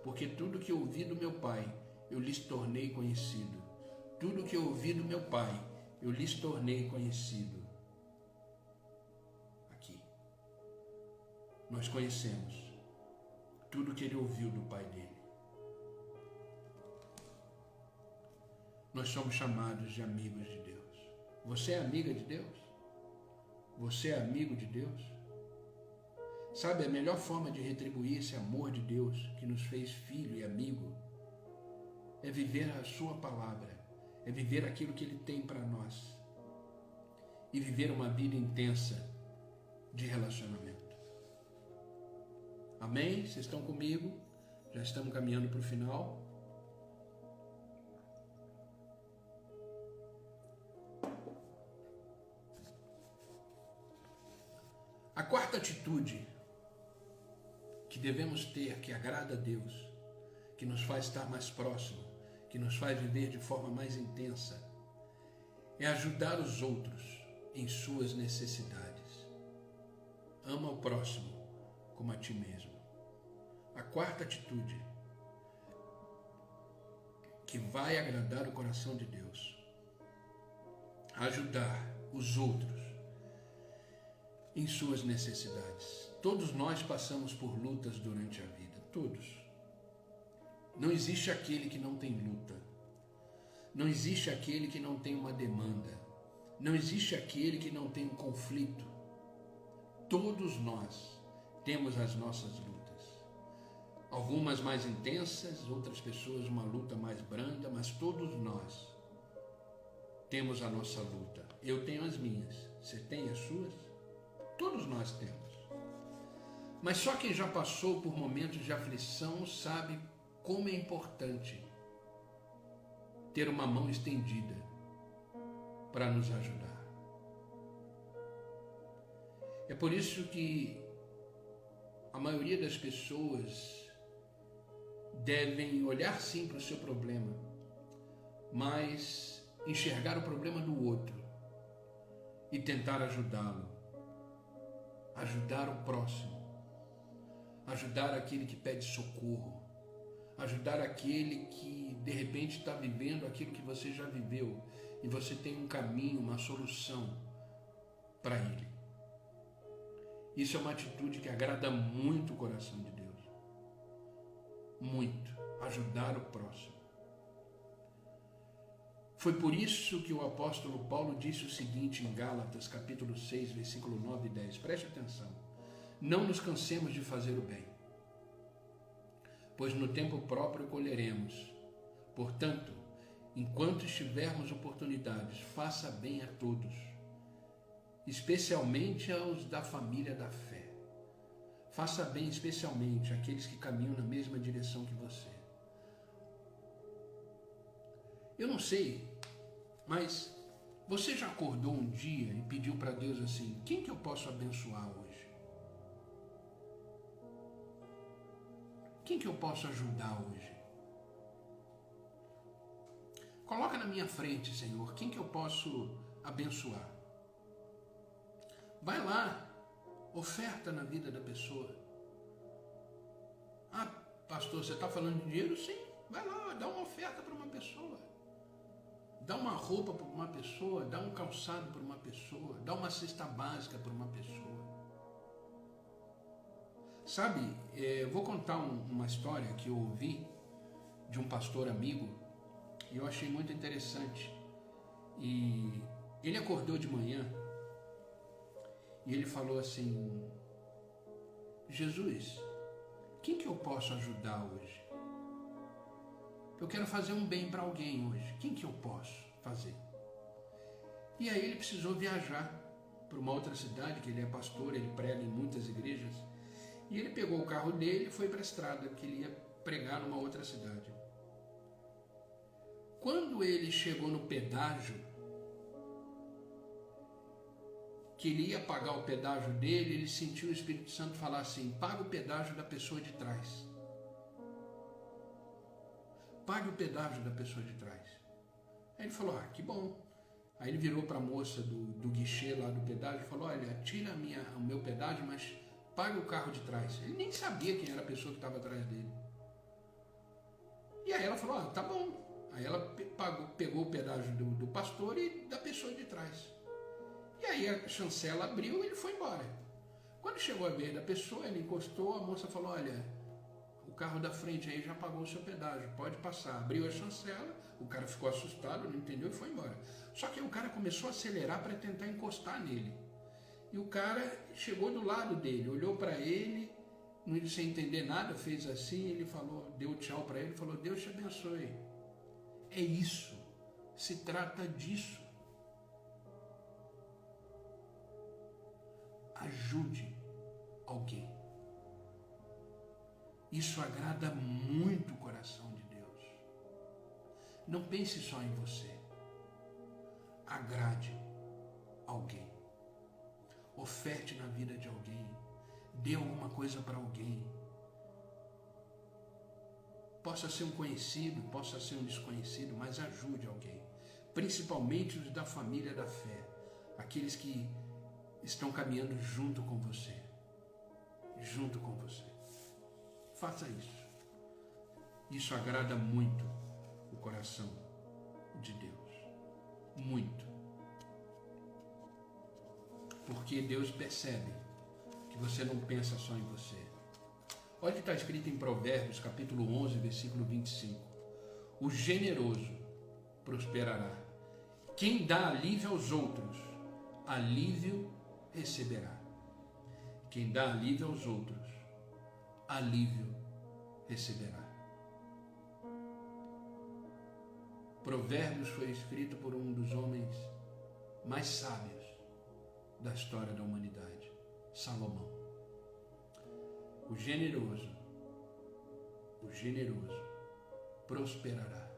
porque tudo que ouvi do meu Pai, eu lhes tornei conhecido. Tudo que eu ouvi do meu Pai, eu lhes tornei conhecido. Aqui. Nós conhecemos tudo que ele ouviu do Pai dele. Nós somos chamados de amigos de Deus. Você é amiga de Deus? Você é amigo de Deus? Sabe, a melhor forma de retribuir esse amor de Deus que nos fez filho e amigo é viver a sua palavra, é viver aquilo que ele tem para nós e viver uma vida intensa de relacionamento. Amém? Vocês estão comigo? Já estamos caminhando para o final. A quarta atitude que devemos ter, que agrada a Deus, que nos faz estar mais próximo, que nos faz viver de forma mais intensa, é ajudar os outros em suas necessidades. Ama o próximo como a ti mesmo. A quarta atitude que vai agradar o coração de Deus, ajudar os outros em suas necessidades. Todos nós passamos por lutas durante a vida, todos. Não existe aquele que não tem luta. Não existe aquele que não tem uma demanda. Não existe aquele que não tem um conflito. Todos nós temos as nossas lutas. Algumas mais intensas, outras pessoas uma luta mais branda, mas todos nós temos a nossa luta. Eu tenho as minhas. Você tem as suas? Todos nós temos. Mas só quem já passou por momentos de aflição sabe como é importante ter uma mão estendida para nos ajudar. É por isso que a maioria das pessoas devem olhar sim para o seu problema, mas enxergar o problema do outro e tentar ajudá-lo, ajudar o próximo, ajudar aquele que pede socorro, ajudar aquele que de repente está vivendo aquilo que você já viveu e você tem um caminho, uma solução para ele. Isso é uma atitude que agrada muito o coração de Deus. Muito. Ajudar o próximo. Foi por isso que o apóstolo Paulo disse o seguinte em Gálatas, capítulo 6, versículo 9 e 10. Preste atenção. Não nos cansemos de fazer o bem, pois no tempo próprio colheremos. Portanto, enquanto tivermos oportunidades, faça bem a todos, especialmente aos da família da fé. Faça bem especialmente àqueles que caminham na mesma direção que você. Eu não sei, mas você já acordou um dia e pediu para Deus assim: quem que eu posso abençoar hoje? Quem que eu posso ajudar hoje? Coloca na minha frente, Senhor, quem que eu posso abençoar? Vai lá, oferta na vida da pessoa. Ah, pastor, você está falando de dinheiro? Sim, vai lá, dá uma oferta para uma pessoa. Dá uma roupa para uma pessoa, dá um calçado para uma pessoa, dá uma cesta básica para uma pessoa. Sabe, eu vou contar uma história que eu ouvi de um pastor amigo e eu achei muito interessante. E ele acordou de manhã e ele falou assim: Jesus, quem que eu posso ajudar hoje? Eu quero fazer um bem para alguém hoje. Quem que eu posso fazer? E aí ele precisou viajar para uma outra cidade, que ele é pastor, ele prega em muitas igrejas. E ele pegou o carro dele e foi para a estrada, que ele ia pregar numa outra cidade. Quando ele chegou no pedágio, que ele ia pagar o pedágio dele, ele sentiu o Espírito Santo falar assim: paga o pedágio da pessoa de trás. Pague o pedágio da pessoa de trás. Aí ele falou: ah, que bom. Aí ele virou para a moça do guichê lá do pedágio e falou: olha, tira o meu pedágio, mas pague o carro de trás. Ele nem sabia quem era a pessoa que estava atrás dele. E aí ela falou: ah, tá bom. Aí ela pegou o pedágio do pastor e da pessoa de trás. E aí a chancela abriu e ele foi embora. Quando chegou a vez da pessoa, ele encostou, a moça falou: olha, o carro da frente aí já pagou o seu pedágio, pode passar. Abriu a chancela, o cara ficou assustado, não entendeu e foi embora. Só que o cara começou a acelerar para tentar encostar nele. E o cara chegou do lado dele, olhou para ele, sem entender nada, fez assim, ele falou, deu tchau para ele, falou: Deus te abençoe. É isso, se trata disso. Ajude alguém. Isso agrada muito o coração de Deus. Não pense só em você. Agrade alguém. Oferte na vida de alguém. Dê alguma coisa para alguém. Possa ser um conhecido, possa ser um desconhecido, mas ajude alguém. Principalmente os da família da fé. Aqueles que estão caminhando junto com você. Junto com você. Faça isso. Isso agrada muito o coração de Deus. Muito. Porque Deus percebe que você não pensa só em você. Olha o que está escrito em Provérbios, capítulo 11, versículo 25. O generoso prosperará. Quem dá alívio aos outros, alívio receberá. Quem dá alívio aos outros, alívio receberá. Provérbios foi escrito por um dos homens mais sábios da história da humanidade, Salomão. O generoso prosperará.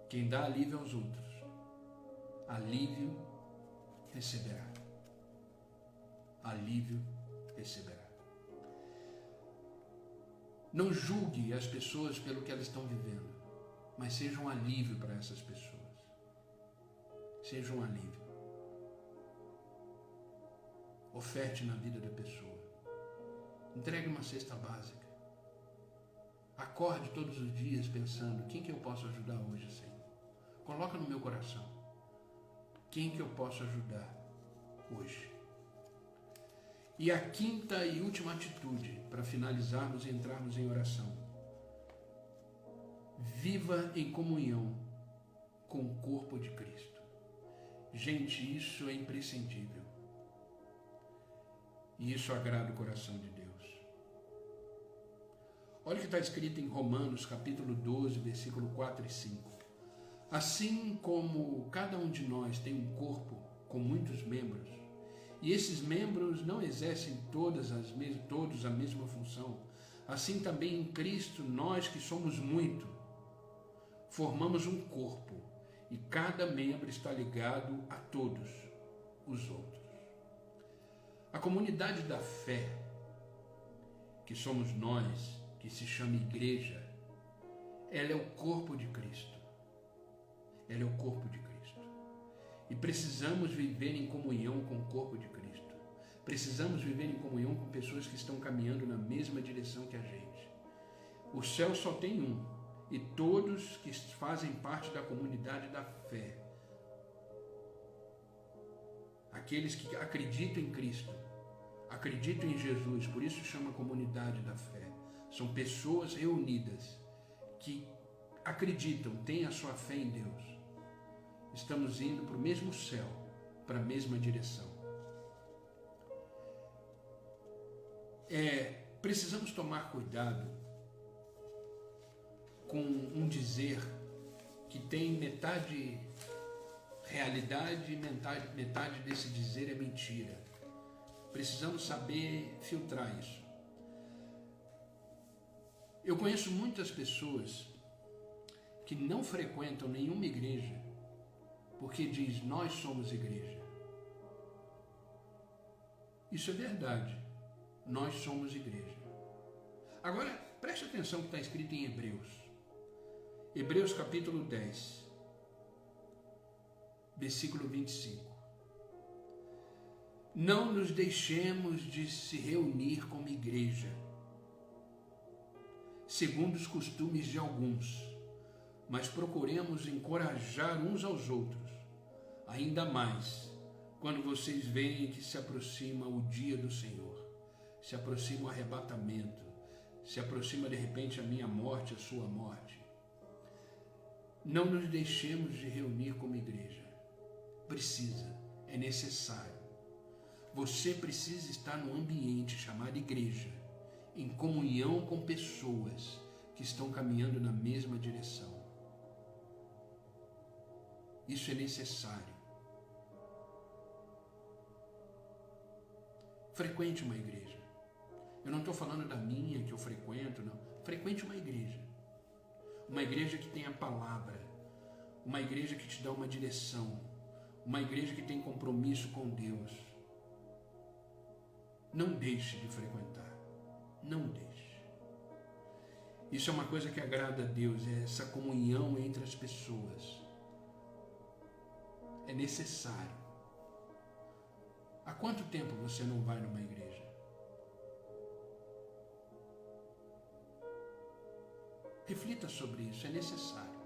Quem dá alívio aos outros, alívio receberá. Alívio receberá. Não julgue as pessoas pelo que elas estão vivendo, mas seja um alívio para essas pessoas. Seja um alívio. Oferte na vida da pessoa. Entregue uma cesta básica. Acorde todos os dias pensando, quem que eu posso ajudar hoje, Senhor? Coloca no meu coração. Quem que eu posso ajudar hoje? E a quinta e última atitude, para finalizarmos e entrarmos em oração. Viva em comunhão com o corpo de Cristo. Gente, isso é imprescindível. E isso agrada o coração de Deus. Olha o que está escrito em Romanos, capítulo 12, versículo 4 e 5. Assim como cada um de nós tem um corpo com muitos membros, e esses membros não exercem todos a mesma função, assim também em Cristo, nós que somos muito, formamos um corpo, e cada membro está ligado a todos os outros. A comunidade da fé, que somos nós, que se chama igreja, ela é o corpo de Cristo. Ela é o corpo de Cristo. E precisamos viver em comunhão com o corpo de Cristo. Precisamos viver em comunhão com pessoas que estão caminhando na mesma direção que a gente. O céu só tem um, e todos que fazem parte da comunidade da fé, aqueles que acreditam em Cristo, acreditam em Jesus, por isso chama comunidade da fé. São pessoas reunidas que acreditam, têm a sua fé em Deus. Estamos indo para o mesmo céu, para a mesma direção. Precisamos tomar cuidado com um dizer que tem metade realidade e metade desse dizer é mentira. Precisamos saber filtrar isso. Eu conheço muitas pessoas que não frequentam nenhuma igreja porque diz, nós somos igreja. Isso é verdade. Nós somos igreja. Agora, preste atenção que está escrito em Hebreus. Hebreus capítulo 10, versículo 25. Não nos deixemos de se reunir como igreja, segundo os costumes de alguns, mas procuremos encorajar uns aos outros, ainda mais quando vocês veem que se aproxima o dia do Senhor, se aproxima o arrebatamento, se aproxima de repente a minha morte, a sua morte. Não nos deixemos de reunir como igreja. É necessário. Você precisa estar num ambiente chamado igreja, em comunhão com pessoas que estão caminhando na mesma direção. Isso é necessário. Frequente uma igreja. Eu não estou falando da minha que eu frequento, não. frequente uma igreja que tem a palavra, uma igreja que te dá uma direção, uma igreja que tem compromisso com Deus. Não deixe de frequentar, não deixe. Isso é uma coisa que agrada a Deus, é essa comunhão entre as pessoas. É necessário. Há quanto tempo você não vai numa igreja? Reflita sobre isso, é necessário.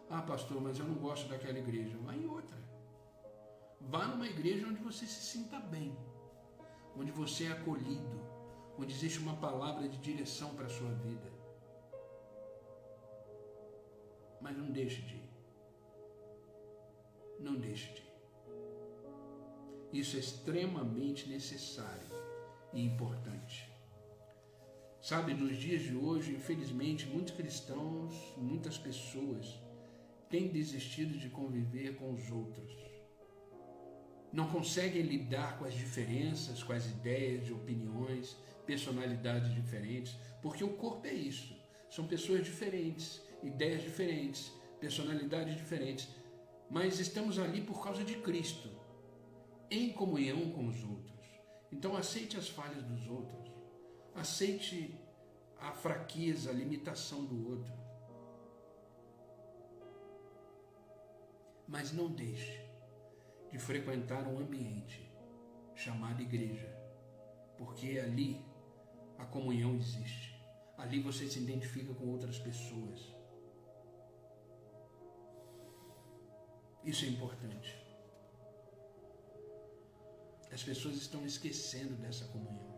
Ah, pastor, mas eu não gosto daquela igreja. Vá em outra. Vá numa igreja onde você se sinta bem, onde você é acolhido, onde existe uma palavra de direção para a sua vida. Mas não deixe de ir. Não deixe de ir. Isso é extremamente necessário e importante. Sabe, nos dias de hoje, infelizmente, muitos cristãos, muitas pessoas têm desistido de conviver com os outros. Não conseguem lidar com as diferenças, com as ideias, opiniões, personalidades diferentes, porque o corpo é isso. São pessoas diferentes, ideias diferentes, personalidades diferentes, mas estamos ali por causa de Cristo, em comunhão com os outros. Então aceite as falhas dos outros, aceite a fraqueza, a limitação do outro, mas não deixe de frequentar um ambiente chamado igreja, porque ali a comunhão existe, ali você se identifica com outras pessoas. Isso é importante. As pessoas estão esquecendo dessa comunhão.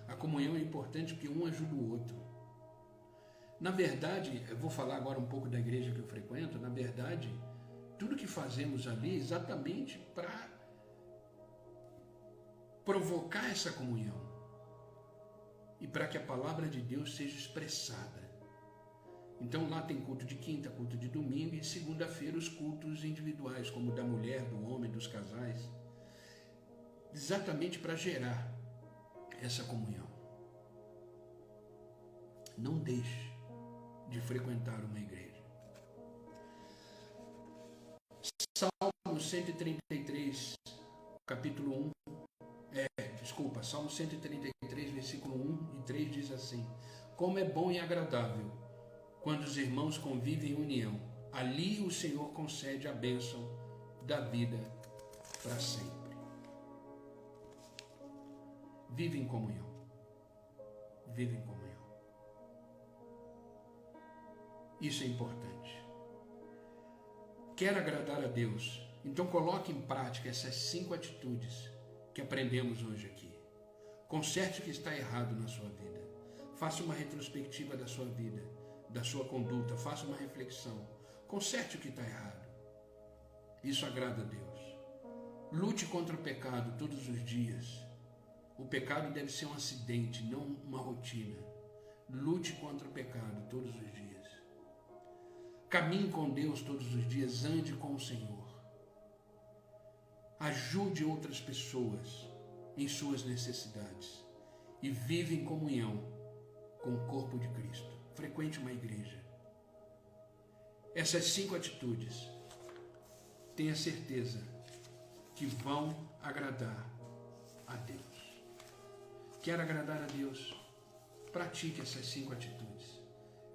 A comunhão é importante porque um ajuda o outro. Na verdade, eu vou falar agora um pouco da igreja que eu frequento, na verdade, tudo que fazemos ali é exatamente para provocar essa comunhão e para que a palavra de Deus seja expressada. Então lá tem culto de quinta, culto de domingo e segunda-feira os cultos individuais, como da mulher, do homem, dos casais, exatamente para gerar essa comunhão. Não deixe de frequentar uma igreja. Salmo 133, capítulo 1, Salmo 133, versículo 1 e 3 diz assim: como é bom e agradável quando os irmãos convivem em união, ali o Senhor concede a bênção da vida para sempre. Vive em comunhão. Vive em comunhão. Isso é importante. Quer agradar a Deus? Então coloque em prática essas 5 atitudes que aprendemos hoje aqui. Conserte o que está errado na sua vida. Faça uma retrospectiva da sua vida, da sua conduta. Faça uma reflexão. Conserte o que está errado. Isso agrada a Deus. Lute contra o pecado todos os dias. O pecado deve ser um acidente, não uma rotina. Lute contra o pecado todos os dias. Caminhe com Deus todos os dias, ande com o Senhor. Ajude outras pessoas em suas necessidades e vive em comunhão com o corpo de Cristo. Frequente uma igreja. Essas 5 atitudes, tenha certeza que vão agradar a Deus. Quer agradar a Deus? Pratique essas 5 atitudes,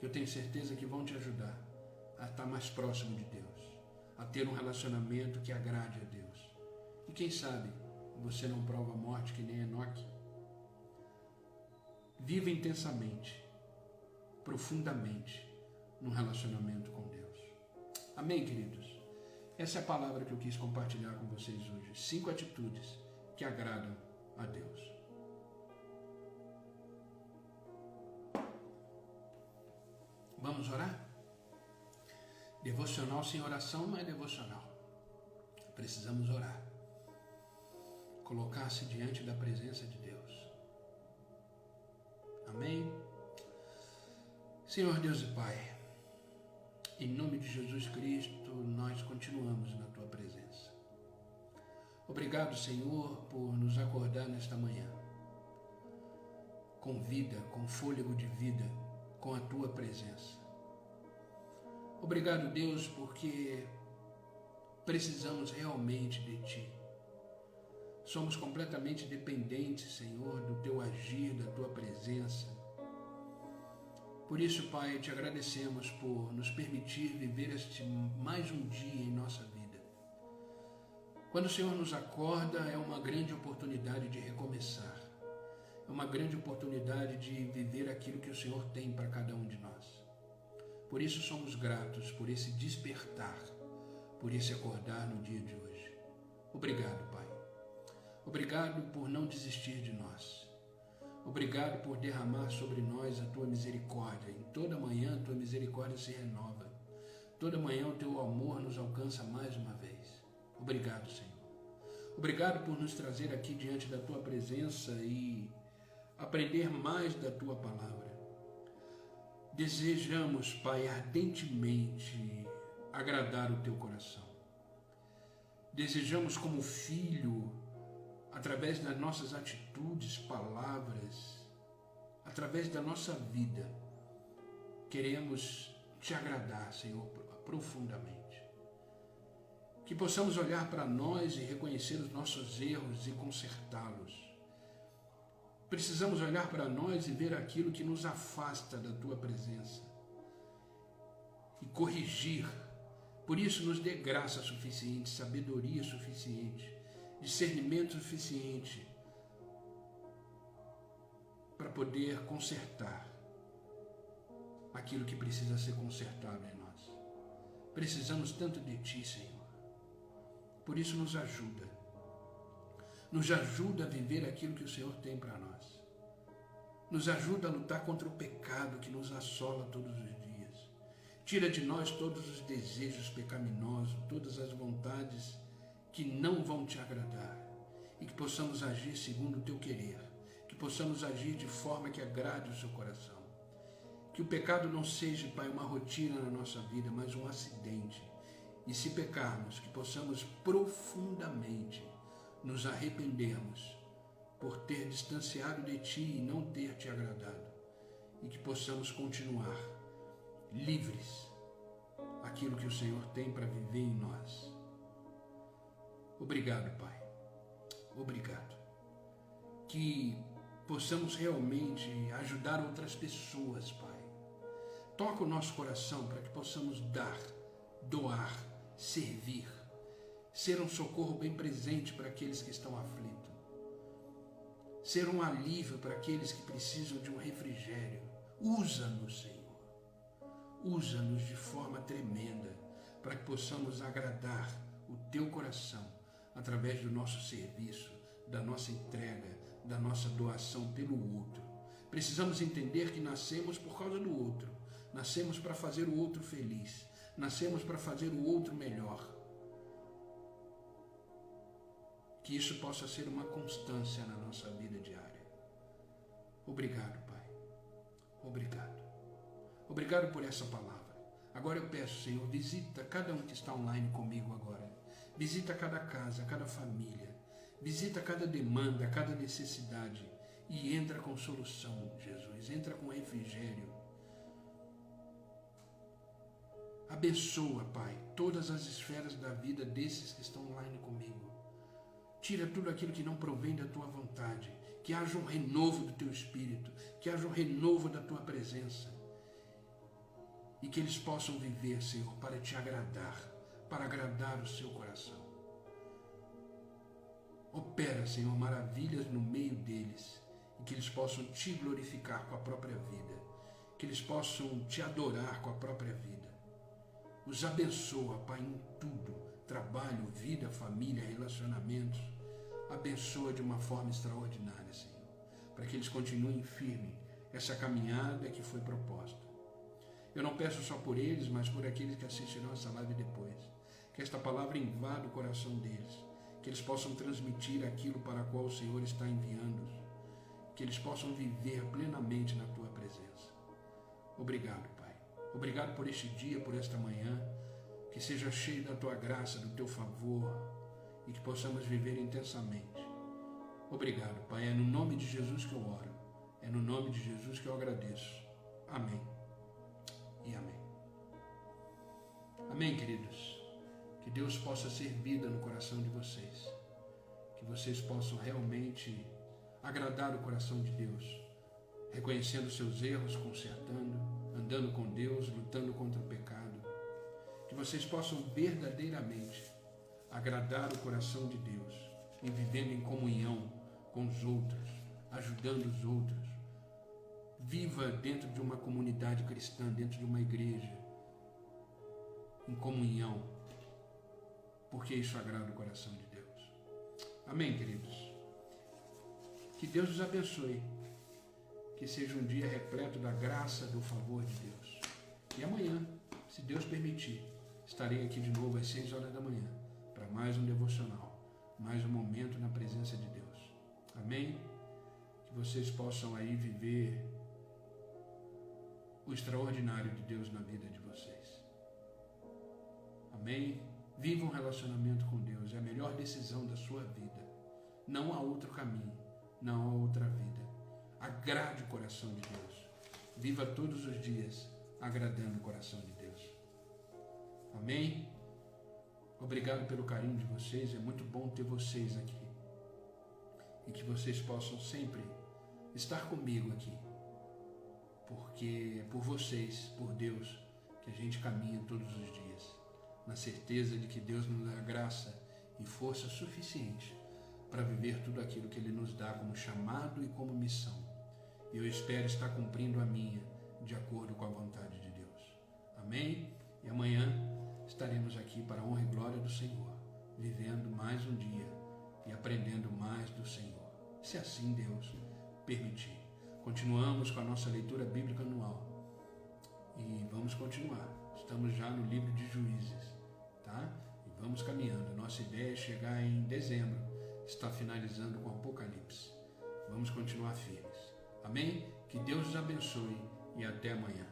que eu tenho certeza que vão te ajudar a estar mais próximo de Deus, a ter um relacionamento que agrade a Deus. E quem sabe você não prova a morte que nem Enoque. Viva intensamente, profundamente, num relacionamento com Deus. Amém, queridos? Essa é a palavra que eu quis compartilhar com vocês hoje. 5 atitudes que agradam a Deus. Vamos orar? Devocional sem oração não é devocional. Precisamos orar. Colocar-se diante da presença de Deus. Amém? Senhor Deus e Pai, em nome de Jesus Cristo, nós continuamos na Tua presença. Obrigado, Senhor, por nos acordar nesta manhã, com vida, com fôlego de vida, com a tua presença. Obrigado, Deus, porque precisamos realmente de Ti. Somos completamente dependentes, Senhor, do Teu agir, da Tua presença. Por isso, Pai, Te agradecemos por nos permitir viver mais um dia em nossa vida. Quando o Senhor nos acorda, é uma grande oportunidade de recomeçar. É uma grande oportunidade de viver aquilo que o Senhor tem para cada um de nós. Por isso somos gratos por esse despertar, por esse acordar no dia de hoje. Obrigado, Pai. Obrigado por não desistir de nós. Obrigado por derramar sobre nós a Tua misericórdia. Em toda manhã a Tua misericórdia se renova. Toda manhã o Teu amor nos alcança mais uma vez. Obrigado, Senhor. Obrigado por nos trazer aqui diante da Tua presença e aprender mais da Tua palavra. Desejamos, Pai, ardentemente agradar o Teu coração. Desejamos, como filho, através das nossas atitudes, palavras, através da nossa vida, queremos Te agradar, Senhor, profundamente. Que possamos olhar para nós e reconhecer os nossos erros e consertá-los. Precisamos olhar para nós e ver aquilo que nos afasta da Tua presença e corrigir. Por isso nos dê graça suficiente, sabedoria suficiente, discernimento suficiente para poder consertar aquilo que precisa ser consertado em nós. Precisamos tanto de Ti, Senhor. Por isso nos ajuda. Nos ajuda a viver aquilo que o Senhor tem para nós. Nos ajuda a lutar contra o pecado que nos assola todos os dias. Tira de nós todos os desejos pecaminosos, todas as vontades que não vão Te agradar. E que possamos agir segundo o Teu querer. Que possamos agir de forma que agrade o Seu coração. Que o pecado não seja, Pai, uma rotina na nossa vida, mas um acidente. E se pecarmos, que possamos profundamente nos arrependermos por ter distanciado de Ti e não ter Te agradado, e que possamos continuar livres aquilo que o Senhor tem para viver em nós. Obrigado, Pai. Obrigado. Que possamos realmente ajudar outras pessoas, Pai. Toca o nosso coração para que possamos dar, doar, servir, ser um socorro bem presente para aqueles que estão aflitos, ser um alívio para aqueles que precisam de um refrigério. Usa-nos, Senhor, usa-nos de forma tremenda para que possamos agradar o Teu coração através do nosso serviço, da nossa entrega, da nossa doação pelo outro. Precisamos entender que nascemos por causa do outro, nascemos para fazer o outro feliz, nascemos para fazer o outro melhor. Que isso possa ser uma constância na nossa vida diária. Obrigado, Pai. Obrigado. Obrigado por essa palavra. Agora eu peço, Senhor, visita cada um que está online comigo agora. Visita cada casa, cada família. Visita cada demanda, cada necessidade. E entra com solução, Jesus. Entra com refrigério. Abençoa, Pai, todas as esferas da vida desses que estão online comigo. Tira tudo aquilo que não provém da Tua vontade. Que haja um renovo do Teu Espírito. Que haja um renovo da Tua presença. E que eles possam viver, Senhor, para Te agradar. Para agradar o Seu coração. Opera, Senhor, maravilhas no meio deles. E que eles possam Te glorificar com a própria vida. Que eles possam Te adorar com a própria vida. Os abençoa, Pai, em tudo. Trabalho, vida, família, relacionamentos. Abençoa de uma forma extraordinária, Senhor, para que eles continuem firmes essa caminhada que foi proposta. Eu não peço só por eles, mas por aqueles que assistirão essa live depois. Que esta palavra invada o coração deles, que eles possam transmitir aquilo para o qual o Senhor está enviando-os, que eles possam viver plenamente na Tua presença. Obrigado, Pai. Obrigado por este dia, por esta manhã, que seja cheio da Tua graça, do Teu favor, e que possamos viver intensamente. Obrigado, Pai. É no nome de Jesus que eu oro. É no nome de Jesus que eu agradeço. Amém. Amém, queridos? Que Deus possa ser vida no coração de vocês. Que vocês possam realmente agradar o coração de Deus, reconhecendo seus erros, consertando, andando com Deus, lutando contra o pecado. Que vocês possam verdadeiramente agradar o coração de Deus e vivendo em comunhão com os outros, ajudando os outros. Viva dentro de uma comunidade cristã, dentro de uma igreja, em comunhão, porque isso agrada o coração de Deus. Amém, queridos? Que Deus os abençoe, que seja um dia repleto da graça, do favor de Deus. E amanhã, se Deus permitir, estarei aqui de novo às 6 horas da manhã, para mais um devocional, mais um momento na presença de Deus. Amém? Que vocês possam aí viver o extraordinário de Deus na vida de vocês. Amém? Viva um relacionamento com Deus, é a melhor decisão da sua vida. Não há outro caminho, não há outra vida. Agrade o coração de Deus. Viva todos os dias agradando o coração de Deus. Amém? Obrigado pelo carinho de vocês, é muito bom ter vocês aqui. E que vocês possam sempre estar comigo aqui. Porque é por vocês, por Deus, que a gente caminha todos os dias, na certeza de que Deus nos dá graça e força suficiente para viver tudo aquilo que Ele nos dá como chamado e como missão. E eu espero estar cumprindo a minha, de acordo com a vontade de Deus. Amém? E amanhã estaremos aqui para a honra e glória do Senhor, vivendo mais um dia e aprendendo mais do Senhor, se assim Deus permitir. Continuamos com a nossa leitura bíblica anual e vamos continuar. Estamos já no livro de Juízes, tá? E vamos caminhando. Nossa ideia é chegar em dezembro, está finalizando com Apocalipse. Vamos continuar firmes. Amém? Que Deus os abençoe e até amanhã.